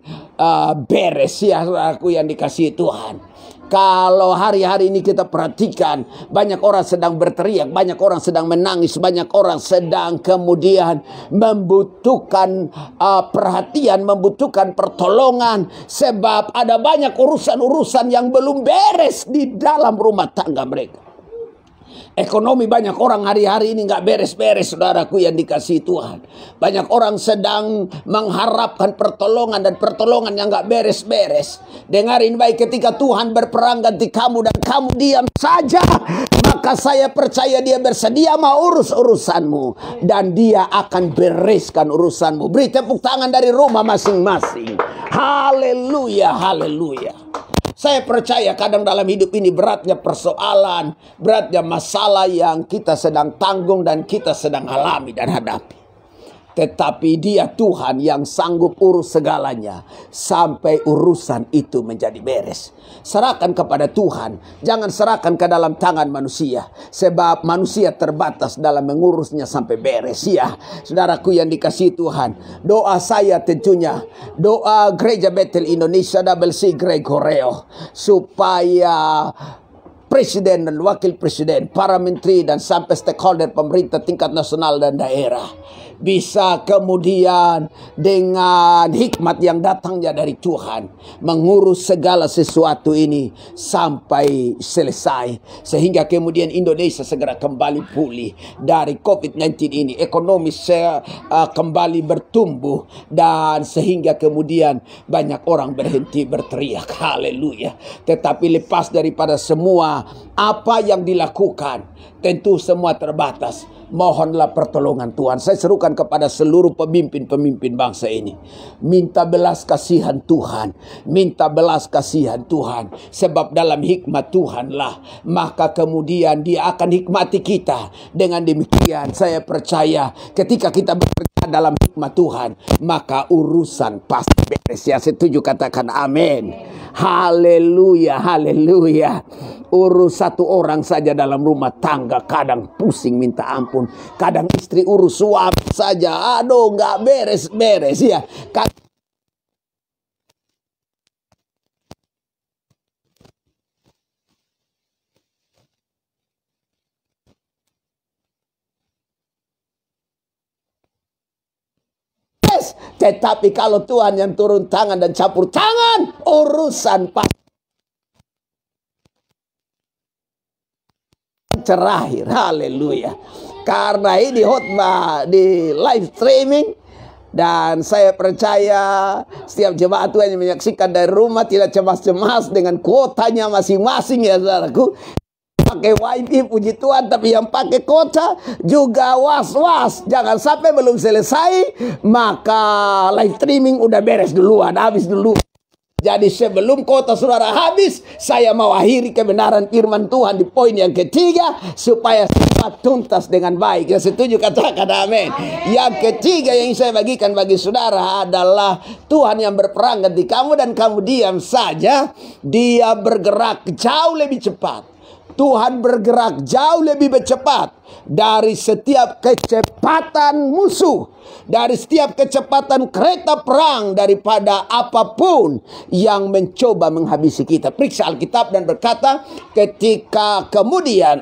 beres, ya saudaraku yang dikasihi Tuhan. Kalau hari-hari ini kita perhatikan, banyak orang sedang berteriak, banyak orang sedang menangis, banyak orang sedang kemudian membutuhkan perhatian, membutuhkan pertolongan. Sebab ada banyak urusan-urusan yang belum beres di dalam rumah tangga mereka. Ekonomi banyak orang hari-hari ini nggak beres-beres, saudaraku yang dikasihi Tuhan. Banyak orang sedang mengharapkan pertolongan dan pertolongan yang nggak beres-beres. Dengarin baik, ketika Tuhan berperang ganti kamu dan kamu diam saja, maka saya percaya Dia bersedia mau urus urusanmu dan Dia akan bereskan urusanmu. Beri tepuk tangan dari rumah masing-masing. Haleluya, haleluya. Saya percaya kadang dalam hidup ini beratnya persoalan, beratnya masalah yang kita sedang tanggung dan kita sedang alami dan hadapi. Tetapi Dia Tuhan yang sanggup urus segalanya sampai urusan itu menjadi beres. Serahkan kepada Tuhan, jangan serahkan ke dalam tangan manusia, sebab manusia terbatas dalam mengurusnya sampai beres. Ya, saudaraku yang dikasihi Tuhan, doa saya tentunya, doa Gereja Bethel Indonesia WC Greg Horeo, supaya Presiden dan Wakil Presiden, para menteri dan sampai stakeholder pemerintah tingkat nasional dan daerah bisa kemudian dengan hikmat yang datangnya dari Tuhan mengurus segala sesuatu ini sampai selesai, sehingga kemudian Indonesia segera kembali pulih dari COVID-19 ini, ekonomi kembali bertumbuh, dan sehingga kemudian banyak orang berhenti berteriak haleluya. Tetapi lepas daripada semua apa yang dilakukan, tentu semua terbatas. Mohonlah pertolongan Tuhan. Saya serukan kepada seluruh pemimpin-pemimpin bangsa ini, minta belas kasihan Tuhan, minta belas kasihan Tuhan, sebab dalam hikmat Tuhanlah maka kemudian Dia akan hikmati kita. Dengan demikian saya percaya ketika kita bekerja dalam hikmat Tuhan, maka urusan pasti beres. Ya, setuju, katakan amin. Haleluya, haleluya. Urus satu orang saja dalam rumah tangga kadang pusing minta ampun. Kadang istri urus suami saja, aduh nggak beres-beres ya. Tetapi kalau Tuhan yang turun tangan dan campur tangan, urusan terakhir. Haleluya. Karena ini khotbah di live streaming, dan saya percaya setiap jemaat Tuhan yang menyaksikan dari rumah tidak cemas-cemas dengan kuotanya masing-masing, ya saudaraku. Pakai wifi puji Tuhan, tapi yang pakai kuota juga was-was. Jangan sampai belum selesai maka live streaming udah beres duluan, habis dulu. Jadi sebelum kuota saudara habis, saya mau akhiri kebenaran firman Tuhan di poin yang ketiga, supaya semua tuntas dengan baik. Ya, setuju, katakan amin. Yang ketiga yang saya bagikan bagi saudara adalah Tuhan yang berperang ganti kamu dan kamu diam saja. Dia bergerak jauh lebih cepat. Tuhan bergerak jauh lebih cepat dari setiap kecepatan musuh, dari setiap kecepatan kereta perang, daripada apapun yang mencoba menghabisi kita. Periksa Alkitab dan berkata, ketika kemudian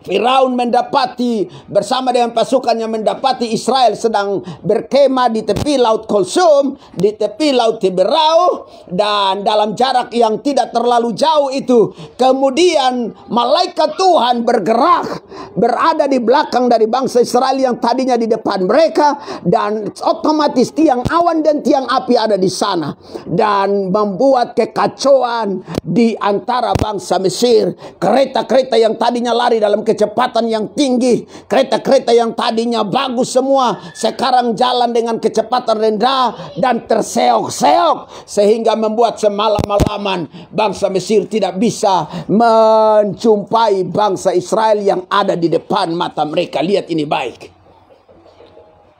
Firaun mendapati bersama dengan pasukannya mendapati Israel sedang berkemah di tepi Laut Kulsum, di tepi Laut Tiberau, dan dalam jarak yang tidak terlalu jauh itu, kemudian malaikat Tuhan bergerak berada di belakang dari bangsa Israel yang tadinya di depan mereka, dan otomatis tiang awan dan tiang api ada di sana dan membuat kekacauan di antara bangsa Mesir. Kereta-kereta yang tadinya lari dalam kecepatan yang tinggi, kereta-kereta yang tadinya bagus semua, sekarang jalan dengan kecepatan rendah dan terseok-seok, sehingga membuat semalam-malaman bangsa Mesir tidak bisa menjumpai bangsa Israel yang ada di depan mata mereka. Lihat ini baik.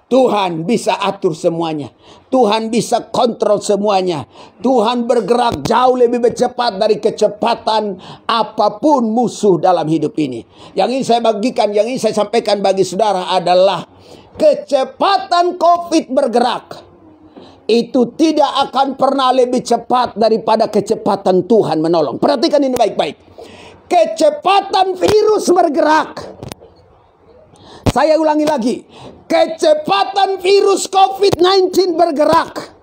Tuhan bisa atur semuanya. Tuhan bisa kontrol semuanya. Tuhan bergerak jauh lebih cepat dari kecepatan apapun musuh dalam hidup ini. Yang ingin saya bagikan, yang ingin saya sampaikan bagi saudara adalah kecepatan COVID bergerak itu tidak akan pernah lebih cepat daripada kecepatan Tuhan menolong. Perhatikan ini baik-baik. Kecepatan virus bergerak. Saya ulangi lagi, kecepatan virus COVID-19 bergerak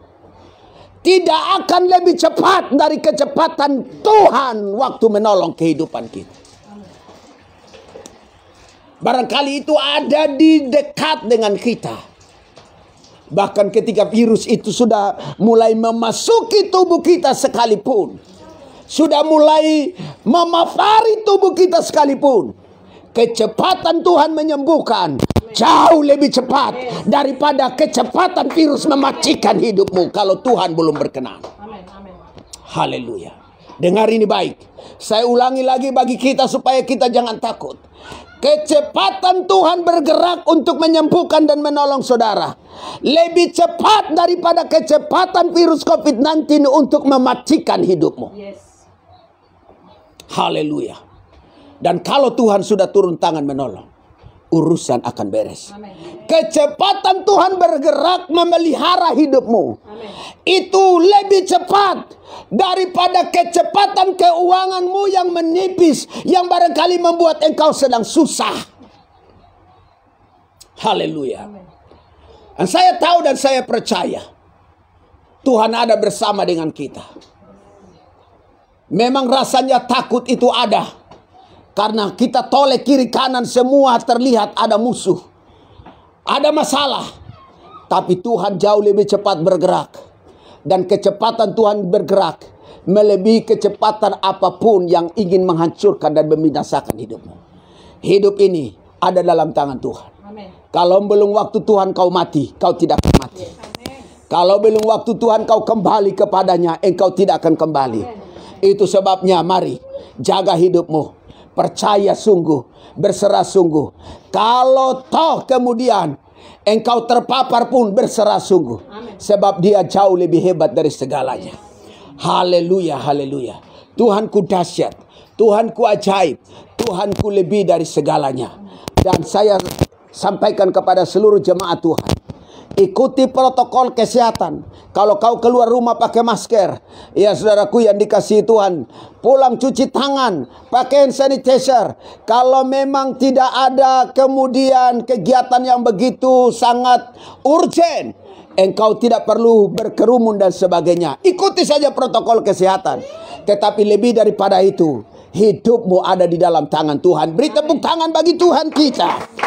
tidak akan lebih cepat dari kecepatan Tuhan waktu menolong kehidupan kita. Barangkali itu ada di dekat dengan kita. Bahkan ketika virus itu sudah mulai memasuki tubuh kita sekalipun, sudah mulai memapari tubuh kita sekalipun, kecepatan Tuhan menyembuhkan jauh lebih cepat daripada kecepatan virus mematikan hidupmu kalau Tuhan belum berkenan. Haleluya. Dengar ini baik. Saya ulangi lagi bagi kita supaya kita jangan takut. Kecepatan Tuhan bergerak untuk menyembuhkan dan menolong saudara lebih cepat daripada kecepatan virus COVID-19 untuk mematikan hidupmu. Haleluya. Dan kalau Tuhan sudah turun tangan menolong, urusan akan beres. Kecepatan Tuhan bergerak memelihara hidupmu. Itu lebih cepat daripada kecepatan keuanganmu yang menipis, yang barangkali membuat engkau sedang susah. Haleluya. Dan saya tahu dan saya percaya Tuhan ada bersama dengan kita. Memang rasanya takut itu ada, karena kita toleh kiri kanan semua terlihat ada musuh, ada masalah. Tapi Tuhan jauh lebih cepat bergerak. Dan kecepatan Tuhan bergerak melebihi kecepatan apapun yang ingin menghancurkan dan membinasakan hidupmu. Hidup ini ada dalam tangan Tuhan. Kalau belum waktu Tuhan kau mati, kau tidak akan mati. Kalau belum waktu Tuhan kau kembali kepadanya, engkau tidak akan kembali. Itu sebabnya mari jaga hidupmu. Percaya sungguh, berserah sungguh. Kalau toh kemudian engkau terpapar pun berserah sungguh. Sebab dia jauh lebih hebat dari segalanya. Haleluya, haleluya. Tuhanku dahsyat, Tuhanku ajaib, Tuhanku lebih dari segalanya. Dan saya sampaikan kepada seluruh jemaat Tuhan, ikuti protokol kesehatan. Kalau kau keluar rumah pakai masker, ya saudaraku yang dikasihi Tuhan, pulang cuci tangan, pakai hand sanitizer. Kalau memang tidak ada kemudian kegiatan yang begitu sangat urgent, engkau tidak perlu berkerumun dan sebagainya. Ikuti saja protokol kesehatan. Tetapi lebih daripada itu, hidupmu ada di dalam tangan Tuhan. Beri tepuk tangan bagi Tuhan kita.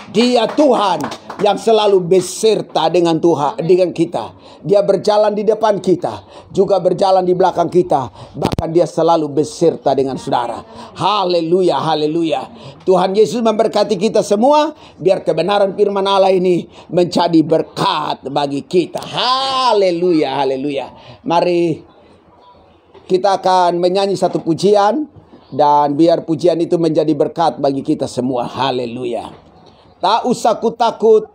Dia Tuhan yang selalu beserta dengan Tuhan, dengan kita. Dia berjalan di depan kita, juga berjalan di belakang kita. Bahkan dia selalu beserta dengan saudara. Haleluya, haleluya. Tuhan Yesus memberkati kita semua. Biar kebenaran firman Allah ini menjadi berkat bagi kita. Haleluya, haleluya. Mari kita akan menyanyi satu pujian. Dan biar pujian itu menjadi berkat bagi kita semua. Haleluya. Tak usah ku takut,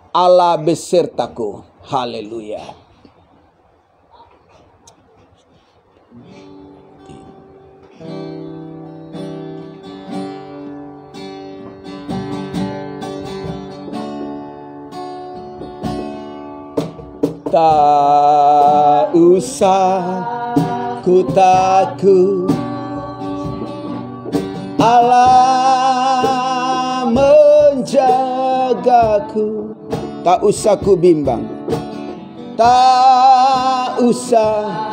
Allah besertaku. Haleluya. Tak usah ku takut, Allah menjagaku. Tak usah ku bimbang, tak usah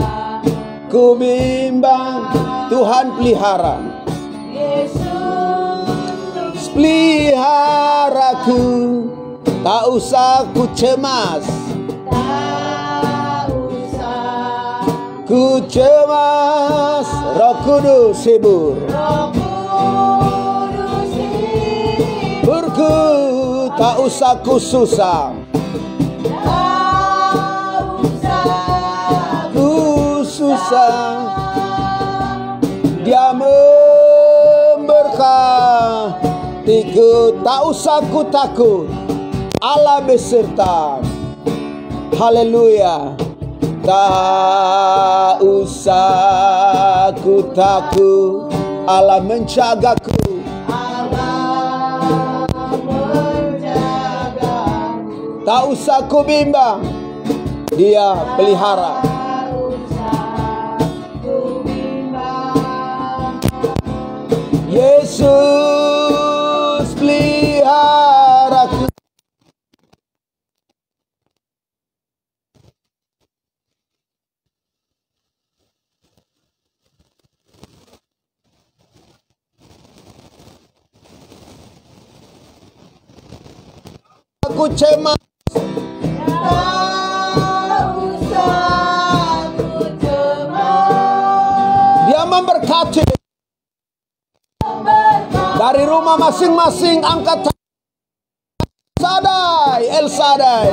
ku bimbang. Tuhan pelihara, Yesus peliharaku. Tak usah ku cemas, tak usah ku cemas. Roh Kudus hibur, burku. Tak usah ku susah, ku susah. Dia memberkatiku. Tak usah ku takut, Allah beserta. Haleluya. Tak usah ku takut, Allah menjagaku. Tak usah ku bimbang, dia pelihara. Yesus peliharaku. aku cemas. Dia memberkati. Dari rumah masing-masing angkat Sadai, El Sadai.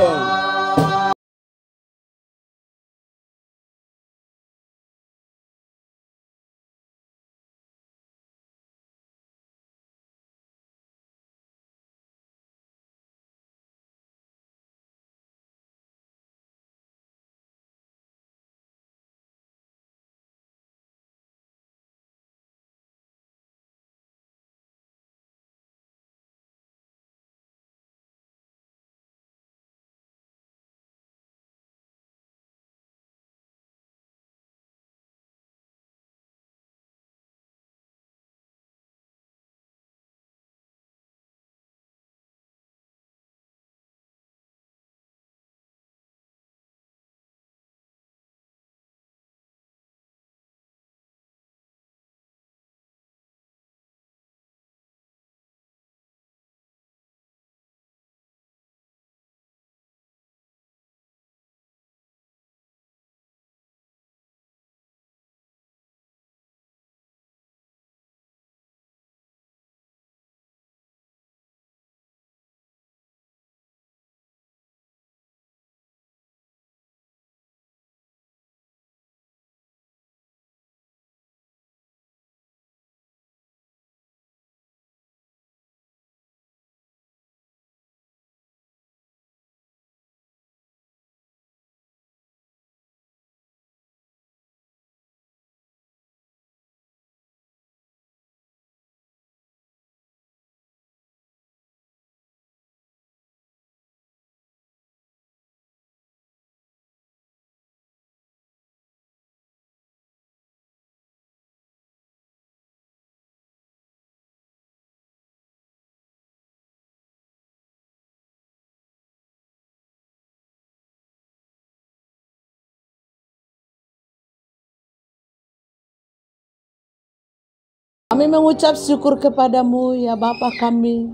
Kami mengucap syukur kepadamu ya Bapa kami.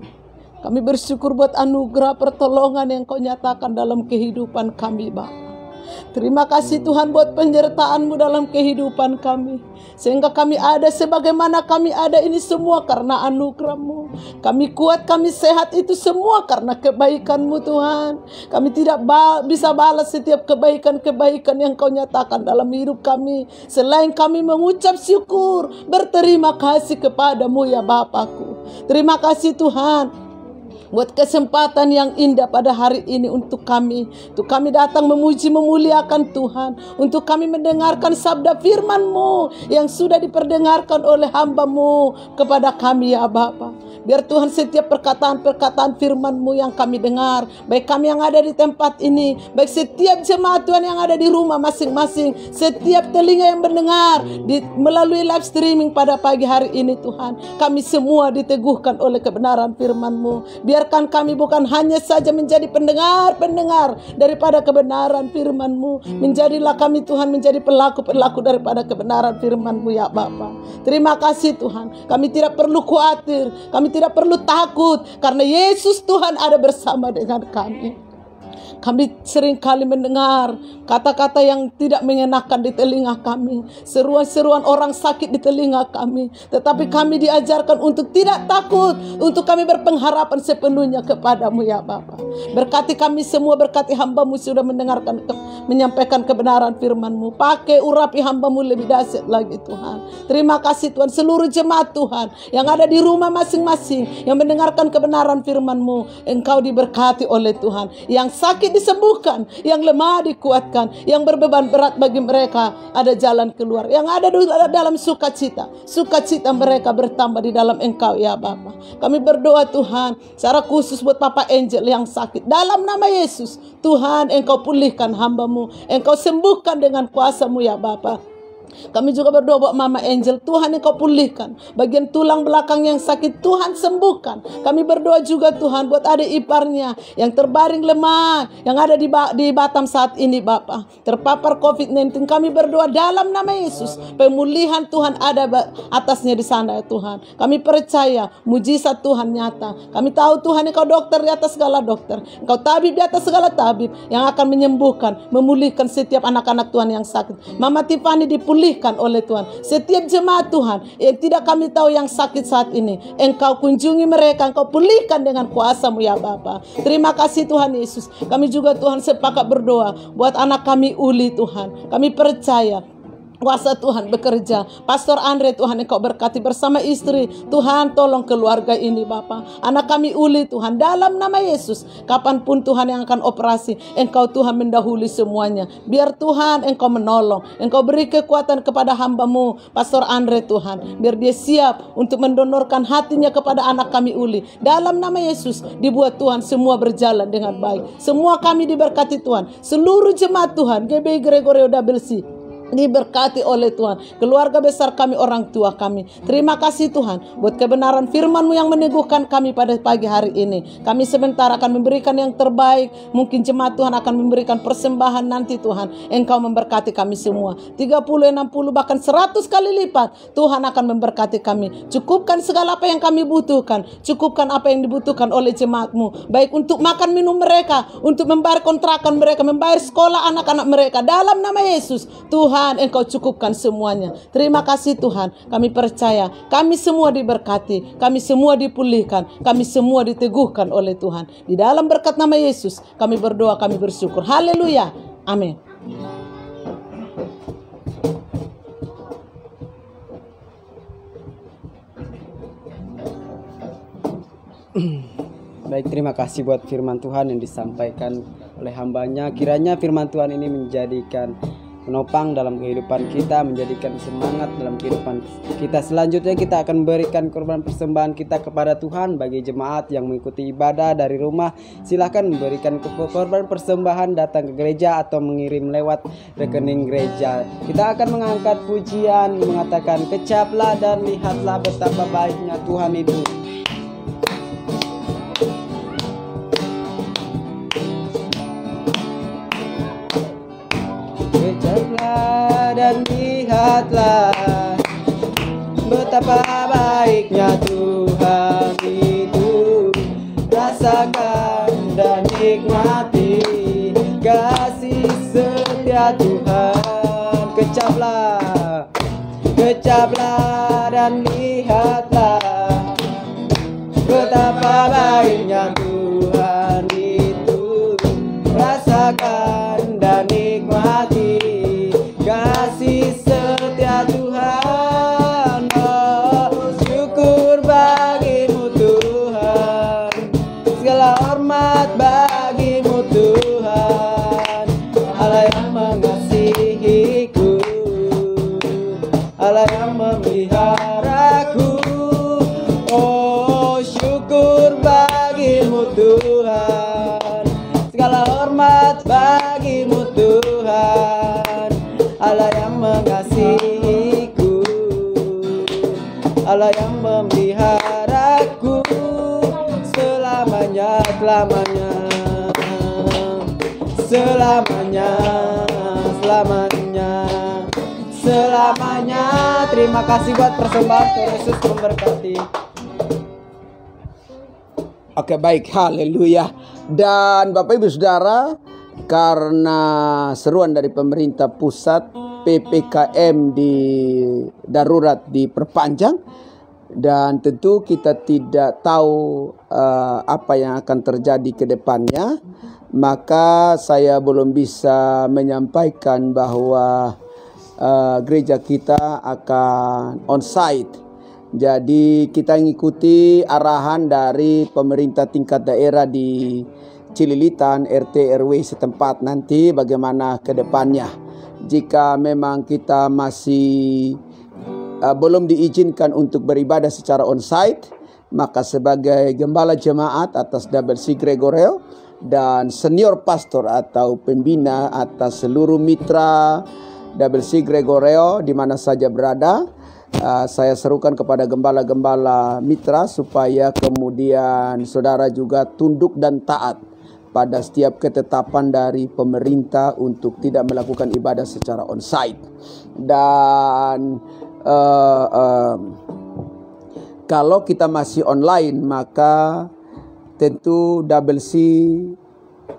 Kami bersyukur buat anugerah pertolongan yang kau nyatakan dalam kehidupan kami Bapa. Terima kasih Tuhan buat penyertaan-Mu dalam kehidupan kami. Sehingga kami ada sebagaimana kami ada ini semua karena anugerah-Mu. Kami kuat, kami sehat itu semua karena kebaikan-Mu Tuhan. Kami tidak bisa balas setiap kebaikan-kebaikan yang Kau nyatakan dalam hidup kami. Selain kami mengucap syukur, berterima kasih kepadamu ya Bapakku. Terima kasih Tuhan buat kesempatan yang indah pada hari ini untuk kami. Untuk kami datang memuji memuliakan Tuhan. Untuk kami mendengarkan sabda firman-Mu yang sudah diperdengarkan oleh hamba-Mu kepada kami ya Bapa. Biar Tuhan setiap perkataan-perkataan firman-Mu yang kami dengar, baik kami yang ada di tempat ini, baik setiap jemaat Tuhan yang ada di rumah masing-masing, setiap telinga yang mendengar melalui live streaming pada pagi hari ini Tuhan, kami semua diteguhkan oleh kebenaran firman-Mu. Biarkan kami bukan hanya saja menjadi pendengar-pendengar daripada kebenaran firman-Mu. Menjadilah kami Tuhan menjadi pelaku-pelaku daripada kebenaran firman-Mu ya Bapa. Terima kasih Tuhan. Kami tidak perlu khawatir, kami tidak perlu takut karena Yesus Tuhan ada bersama dengan kami. Kami sering kali mendengar kata-kata yang tidak mengenakan di telinga kami, seruan-seruan orang sakit di telinga kami, tetapi kami diajarkan untuk tidak takut, untuk kami berpengharapan sepenuhnya kepadamu ya Bapa. Berkati kami semua, berkati hamba-Mu sudah mendengarkan, menyampaikan kebenaran firman-Mu. Pakai urapi hamba-Mu lebih dahsyat lagi Tuhan. Terima kasih Tuhan, seluruh jemaat Tuhan yang ada di rumah masing-masing yang mendengarkan kebenaran firman-Mu, Engkau diberkati oleh Tuhan. Yang sakit disembuhkan, yang lemah dikuatkan, yang berbeban berat bagi mereka ada jalan keluar, yang ada dalam sukacita mereka bertambah di dalam Engkau ya Bapa. Kami berdoa Tuhan secara khusus buat Papa Angel yang sakit, dalam nama Yesus Tuhan Engkau pulihkan hamba-Mu, Engkau sembuhkan dengan kuasa-Mu ya Bapa. Kami juga berdoa buat Mama Angel, Tuhan Engkau pulihkan. Bagian tulang belakang yang sakit, Tuhan sembuhkan. Kami berdoa juga Tuhan buat adik iparnya yang terbaring lemah, yang ada di Batam saat ini Bapa, terpapar COVID-19. Kami berdoa dalam nama Yesus, pemulihan Tuhan ada atasnya di sana ya Tuhan. Kami percaya mujizat Tuhan nyata. Kami tahu Tuhan Engkau dokter di atas segala dokter, Engkau tabib di atas segala tabib, yang akan menyembuhkan, memulihkan setiap anak-anak Tuhan yang sakit. Mama Tiffany dipulihkan oleh Tuhan. Setiap jemaat Tuhan yang tidak kami tahu yang sakit saat ini, Engkau kunjungi mereka, Engkau pulihkan dengan kuasa-Mu ya Bapa. Terima kasih Tuhan Yesus. Kami juga Tuhan sepakat berdoa buat anak kami Uli Tuhan. Kami percaya kuasa Tuhan bekerja. Pastor Andre Tuhan Engkau berkati bersama istri. Tuhan tolong keluarga ini Bapa. Anak kami Uli Tuhan dalam nama Yesus. Kapanpun Tuhan yang akan operasi, Engkau Tuhan mendahului semuanya. Biar Tuhan Engkau menolong. Engkau beri kekuatan kepada hamba-Mu Pastor Andre Tuhan. Biar dia siap untuk mendonorkan hatinya kepada anak kami Uli. Dalam nama Yesus dibuat Tuhan semua berjalan dengan baik. Semua kami diberkati Tuhan. Seluruh jemaat Tuhan GBI Gregorio Double C diberkati oleh Tuhan. Keluarga besar kami, orang tua kami. Terima kasih Tuhan buat kebenaran firman-Mu yang meneguhkan kami pada pagi hari ini. Kami sebentar akan memberikan yang terbaik. Mungkin jemaat Tuhan akan memberikan persembahan nanti Tuhan. Engkau memberkati kami semua 30, 60 bahkan 100 kali lipat. Tuhan akan memberkati kami. Cukupkan segala apa yang kami butuhkan. Cukupkan apa yang dibutuhkan oleh jemaat-Mu, baik untuk makan minum mereka, untuk membayar kontrakan mereka, membayar sekolah anak-anak mereka. Dalam nama Yesus Tuhan Engkau cukupkan semuanya. Terima kasih Tuhan. Kami percaya kami semua diberkati, kami semua dipulihkan, kami semua diteguhkan oleh Tuhan. Di dalam berkat nama Yesus kami berdoa, kami bersyukur. Haleluya. Amin. Baik, terima kasih buat firman Tuhan yang disampaikan oleh hambanya. Kiranya firman Tuhan ini menjadikan penopang dalam kehidupan kita, menjadikan semangat dalam kehidupan kita. Selanjutnya kita akan memberikan korban persembahan kita kepada Tuhan. Bagi jemaat yang mengikuti ibadah dari rumah, silahkan memberikan korban persembahan, datang ke gereja atau mengirim lewat rekening gereja. Kita akan mengangkat pujian mengatakan, kecaplah dan lihatlah betapa baiknya Tuhan itu. Dan lihatlah betapa baiknya Tuhan itu. Rasakan dan nikmati kasih setia Tuhan. Kecaplah, kecaplah dan lihatlah betapa baiknya Tuhan itu. Rasakan dan nikmati kasih setia Tuhan. Oh, syukur bagimu Tuhan, segala hormat bagimu Tuhan. Allah yang mengasihiku, Allah yang memeliharaku. Oh, syukur bagimu Tuhan, segala hormat bagimu Tuhan. Allah yang mengasihiku, Allah yang memeliharaku selamanya, selamanya, selamanya, selamanya, selamanya. Terima kasih buat persembahan. Tuhan Yesus memberkati. Oke, baik, haleluya. Dan Bapak Ibu Saudara, karena seruan dari pemerintah pusat, PPKM darurat diperpanjang, dan tentu kita tidak tahu apa yang akan terjadi ke depannya, maka saya belum bisa menyampaikan bahwa gereja kita akan on-site. Jadi kita mengikuti arahan dari pemerintah tingkat daerah di Cililitan, RT RW setempat nanti bagaimana ke depannya. Jika memang kita masih belum diizinkan untuk beribadah secara on-site, maka sebagai gembala jemaat atas Double C Gregorio dan senior pastor atau pembina atas seluruh mitra WC Gregorio di mana saja berada. Saya serukan kepada gembala-gembala mitra supaya kemudian saudara juga tunduk dan taat pada setiap ketetapan dari pemerintah untuk tidak melakukan ibadah secara onsite. Dan kalau kita masih online, maka tentu WC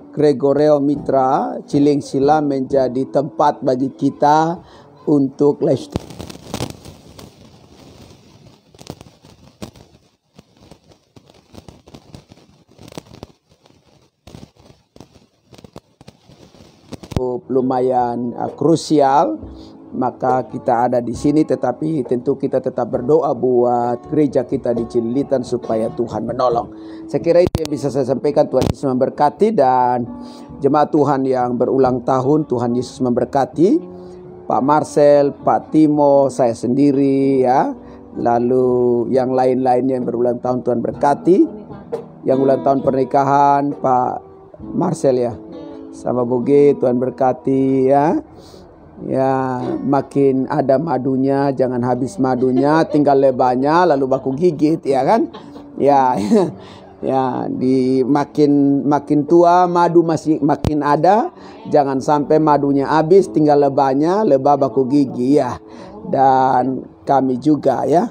Gregorio Mitra Ciling Sila menjadi tempat bagi kita untuk live stream. Lumayan krusial, maka kita ada di sini, tetapi tentu kita tetap berdoa buat gereja kita di Cililitan supaya Tuhan menolong. Saya kira itu yang bisa saya sampaikan. Tuhan Yesus memberkati, dan jemaat Tuhan yang berulang tahun, Tuhan Yesus memberkati. Pak Marcel, Pak Timo, saya sendiri ya, lalu yang lain-lainnya yang berulang tahun Tuhan berkati. Yang ulang tahun pernikahan Pak Marcel ya, sama Boge, Tuhan berkati ya. Ya, makin ada madunya, jangan habis madunya, tinggal lebahnya lalu baku gigit ya kan. Ya, ya, di makin tua madu masih makin ada, jangan sampai madunya habis, tinggal lebahnya, lebah baku gigi ya. Dan kami juga ya.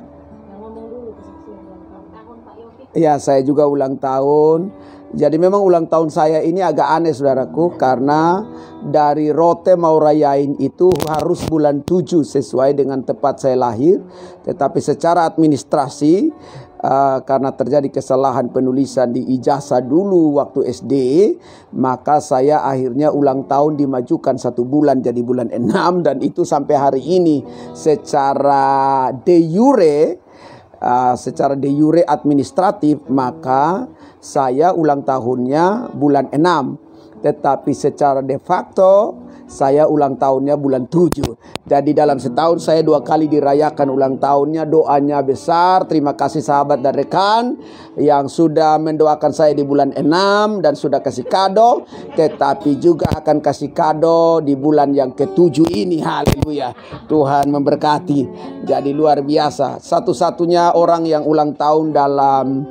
Ya, saya juga ulang tahun. Jadi memang ulang tahun saya ini agak aneh saudaraku, karena dari Rote mau rayain itu harus bulan 7 sesuai dengan tepat saya lahir. Tetapi secara administrasi karena terjadi kesalahan penulisan di ijazah dulu waktu SD, maka saya akhirnya ulang tahun dimajukan 1 bulan jadi bulan 6, dan itu sampai hari ini secara de jure administratif, maka saya ulang tahunnya bulan 6, tetapi secara de facto saya ulang tahunnya bulan 7. Jadi dalam setahun saya 2 kali dirayakan ulang tahunnya. Doanya besar. Terima kasih sahabat dan rekan yang sudah mendoakan saya di bulan 6 dan sudah kasih kado, tetapi juga akan kasih kado di bulan yang ke-7 ini. Haleluya. Tuhan memberkati. Jadi luar biasa. Satu-satunya orang yang ulang tahun dalam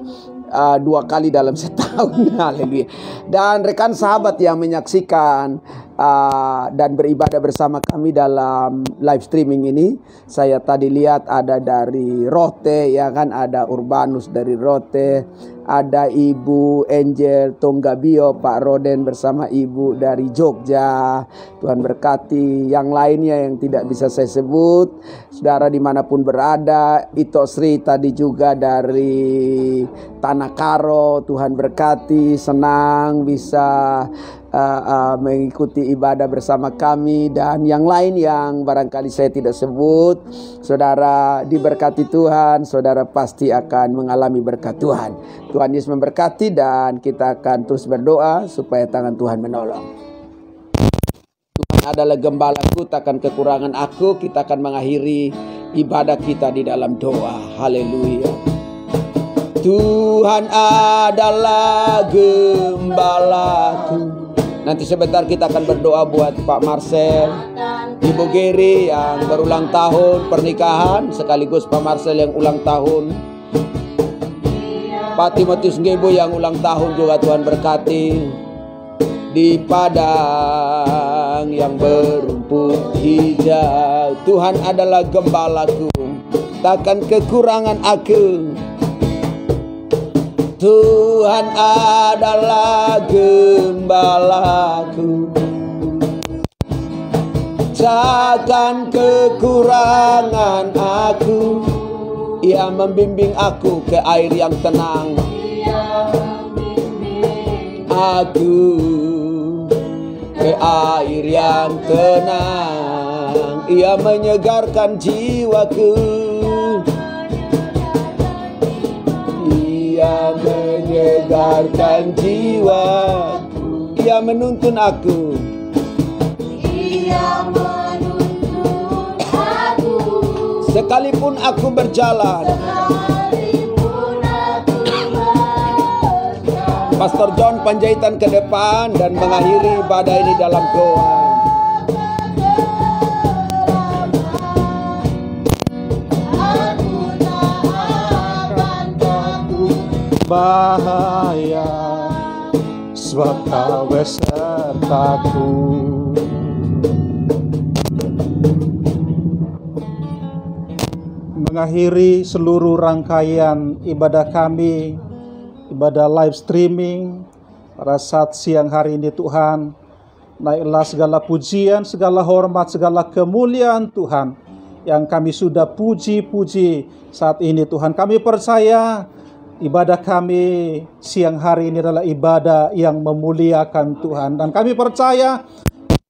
2 kali dalam setahun. Haleluya. Dan rekan sahabat yang menyaksikan dan beribadah bersama kami dalam live streaming ini, saya tadi lihat ada dari Rote ya kan, ada Urbanus dari Rote, ada Ibu Angel Tonggabio, Pak Roden bersama Ibu dari Jogja. Tuhan berkati. Yang lainnya yang tidak bisa saya sebut, saudara dimanapun berada. Ito Sri tadi juga dari Tanah Karo. Tuhan berkati, senang bisa mengikuti ibadah bersama kami. Dan yang lain yang barangkali saya tidak sebut, saudara diberkati Tuhan, saudara pasti akan mengalami berkat Tuhan. Tuhan Yesus memberkati, dan kita akan terus berdoa supaya tangan Tuhan menolong. Tuhan adalah gembalaku, takkan kekurangan aku. Kita akan mengakhiri ibadah kita di dalam doa. Haleluya. Tuhan adalah gembalaku. Nanti sebentar kita akan berdoa buat Pak Marcel, Ibu Geri yang berulang tahun pernikahan, sekaligus Pak Marcel yang ulang tahun, Pak Timotius Ngebo yang ulang tahun juga. Tuhan berkati. Di padang yang berumput hijau, Tuhan adalah gembalaku, takkan kekurangan aku. Tuhan adalah gembalaku, takkan kekurangan aku. Ia membimbing aku ke air yang tenang. Aku ke air yang tenang. Ia menyegarkan jiwaku. Ia menyegarkan jiwaku. Ia menuntun aku. Ia menuntun aku. Sekalipun aku berjalan. Pastor John Panjaitan ke depan dan mengakhiri ibadah ini dalam doa. bahaya, sebab Kau besertaku. Mengakhiri seluruh rangkaian ibadah kami, ibadah live streaming pada saat siang hari ini Tuhan, naiklah segala pujian, segala hormat, segala kemuliaan Tuhan yang kami sudah puji-puji saat ini Tuhan. Kami percaya ibadah kami siang hari ini adalah ibadah yang memuliakan Tuhan, dan kami percaya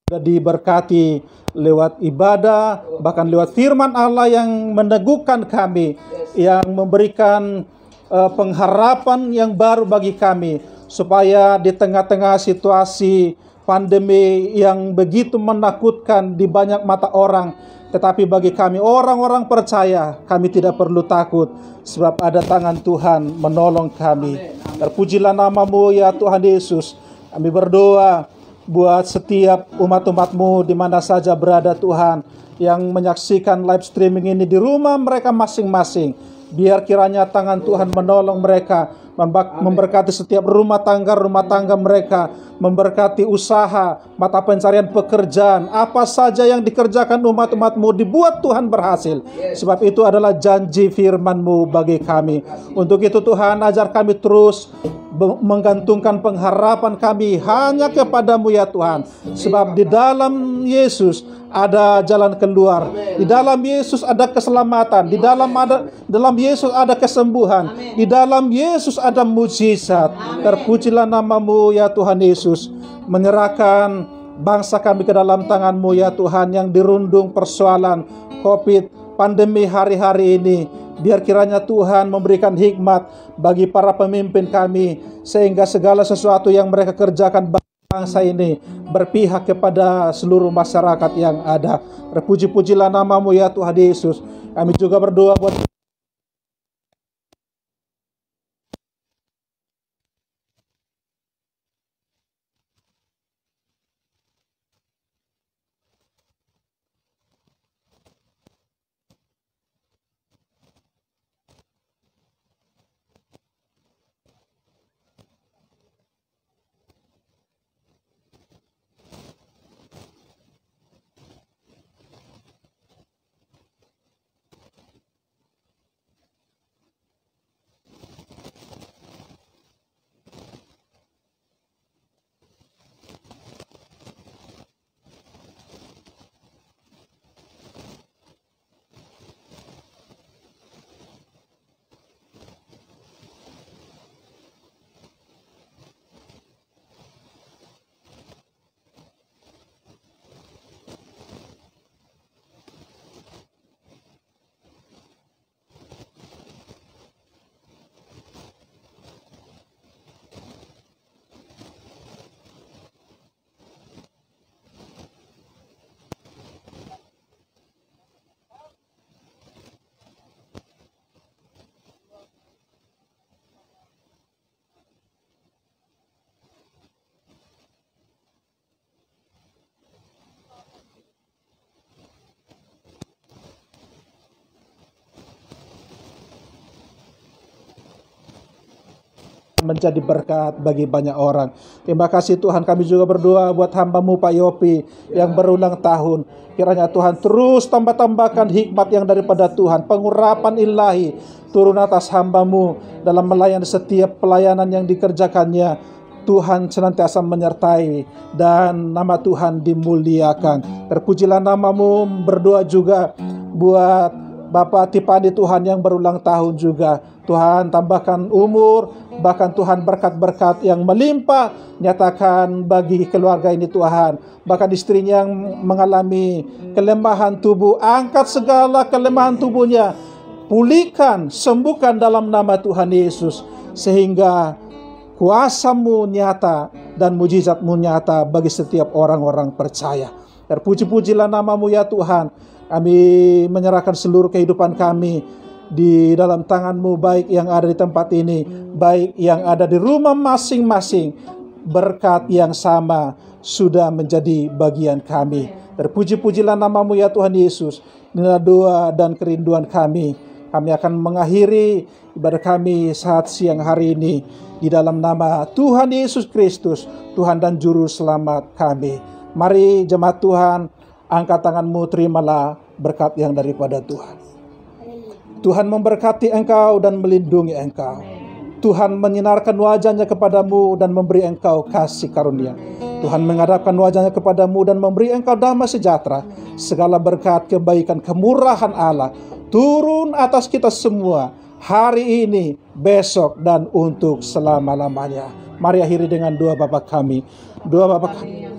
sudah diberkati lewat ibadah, bahkan lewat firman Allah yang meneguhkan kami, yang memberikan pengharapan yang baru bagi kami, supaya di tengah-tengah situasi pandemi yang begitu menakutkan di banyak mata orang, tetapi bagi kami orang-orang percaya, kami tidak perlu takut, sebab ada tangan Tuhan menolong kami. Terpujilah nama-Mu ya Tuhan Yesus. Kami berdoa buat setiap umat-umat-Mu di mana saja berada Tuhan, yang menyaksikan live streaming ini di rumah mereka masing-masing. Biar kiranya tangan Tuhan menolong mereka, memberkati setiap rumah tangga mereka, memberkati usaha, mata pencarian pekerjaan, apa saja yang dikerjakan umat-umat-Mu dibuat Tuhan berhasil. Sebab itu adalah janji firman-Mu bagi kami. Untuk itu Tuhan, ajar kami terus menggantungkan pengharapan kami hanya kepada-Mu ya Tuhan. Sebab di dalam Yesus ada jalan keluar, di dalam Yesus ada keselamatan, di dalam Yesus ada kesembuhan, di dalam Yesus ada mujizat. Terpujilah nama-Mu ya Tuhan Yesus. Menyerahkan bangsa kami ke dalam tangan-Mu ya Tuhan, yang dirundung persoalan COVID, pandemi hari-hari ini. Biar kiranya Tuhan memberikan hikmat bagi para pemimpin kami, sehingga segala sesuatu yang mereka kerjakan bangsa ini berpihak kepada seluruh masyarakat yang ada. Terpuji-pujilah nama-Mu ya Tuhan Yesus. Kami juga berdoa buat menjadi berkat bagi banyak orang. Terima kasih Tuhan. Kami juga berdoa buat hamba-Mu Pak Yopi yang berulang tahun. Kiranya Tuhan terus tambah-tambahkan hikmat yang daripada Tuhan, pengurapan ilahi turun atas hamba-Mu dalam melayani setiap pelayanan yang dikerjakannya. Tuhan senantiasa menyertai dan nama Tuhan dimuliakan. Terpujilah nama-Mu. Berdoa juga buat Bapak Tipani Tuhan yang berulang tahun juga. Tuhan tambahkan umur, bahkan Tuhan berkat-berkat yang melimpah nyatakan bagi keluarga ini Tuhan. Bahkan istrinya yang mengalami kelemahan tubuh, angkat segala kelemahan tubuhnya, pulihkan, sembuhkan dalam nama Tuhan Yesus, sehingga kuasa-Mu nyata dan mujizat-Mu nyata bagi setiap orang-orang percaya. Terpuji-pujilah nama-Mu ya Tuhan. Kami menyerahkan seluruh kehidupan kami di dalam tangan-Mu, baik yang ada di tempat ini, baik yang ada di rumah masing-masing. Berkat yang sama sudah menjadi bagian kami. Terpuji-pujilah nama-Mu ya Tuhan Yesus. Inilah doa dan kerinduan kami. Kami akan mengakhiri ibadah kami saat siang hari ini di dalam nama Tuhan Yesus Kristus, Tuhan dan Juru Selamat kami. Mari jemaat Tuhan, angkat tanganmu, terimalah berkat yang daripada Tuhan. Tuhan memberkati engkau dan melindungi engkau. Tuhan menyinarkan wajahnya kepadamu dan memberi engkau kasih karunia. Tuhan menghadapkan wajahnya kepadamu dan memberi engkau damai sejahtera. Segala berkat, kebaikan, kemurahan Allah turun atas kita semua hari ini, besok, dan untuk selama-lamanya. Mari akhiri dengan doa Bapa kami. Doa Bapa kami.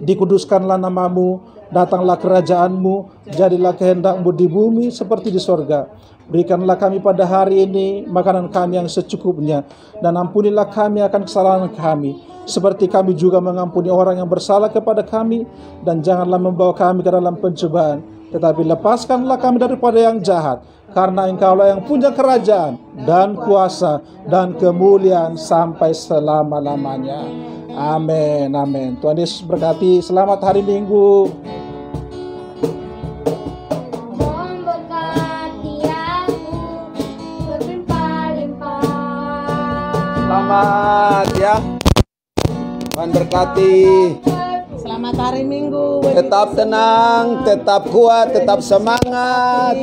Dikuduskanlah namamu, datanglah kerajaanmu, jadilah kehendakmu di bumi seperti di sorga. Berikanlah kami pada hari ini makanan kami yang secukupnya, dan ampunilah kami akan kesalahan kami, seperti kami juga mengampuni orang yang bersalah kepada kami. Dan janganlah membawa kami ke dalam pencobaan, tetapi lepaskanlah kami daripada yang jahat, karena Engkaulah yang punya kerajaan dan kuasa dan kemuliaan sampai selama-lamanya. Amin, amin. Tuhan Yesus berkati. Selamat hari Minggu. Selamat ya. Tuhan berkati. Selamat hari Minggu. Tetap tenang, tetap kuat, tetap semangat.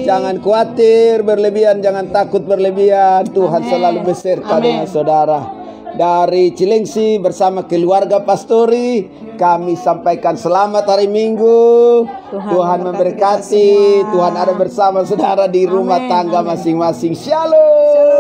Jangan khawatir berlebihan, jangan takut berlebihan. Tuhan selalu beserta dengan saudara. Dari Cilengsi bersama keluarga Pastori, kami sampaikan selamat hari Minggu. Tuhan memberkati. Tuhan ada bersama saudara di rumah tangga masing-masing. Shalom.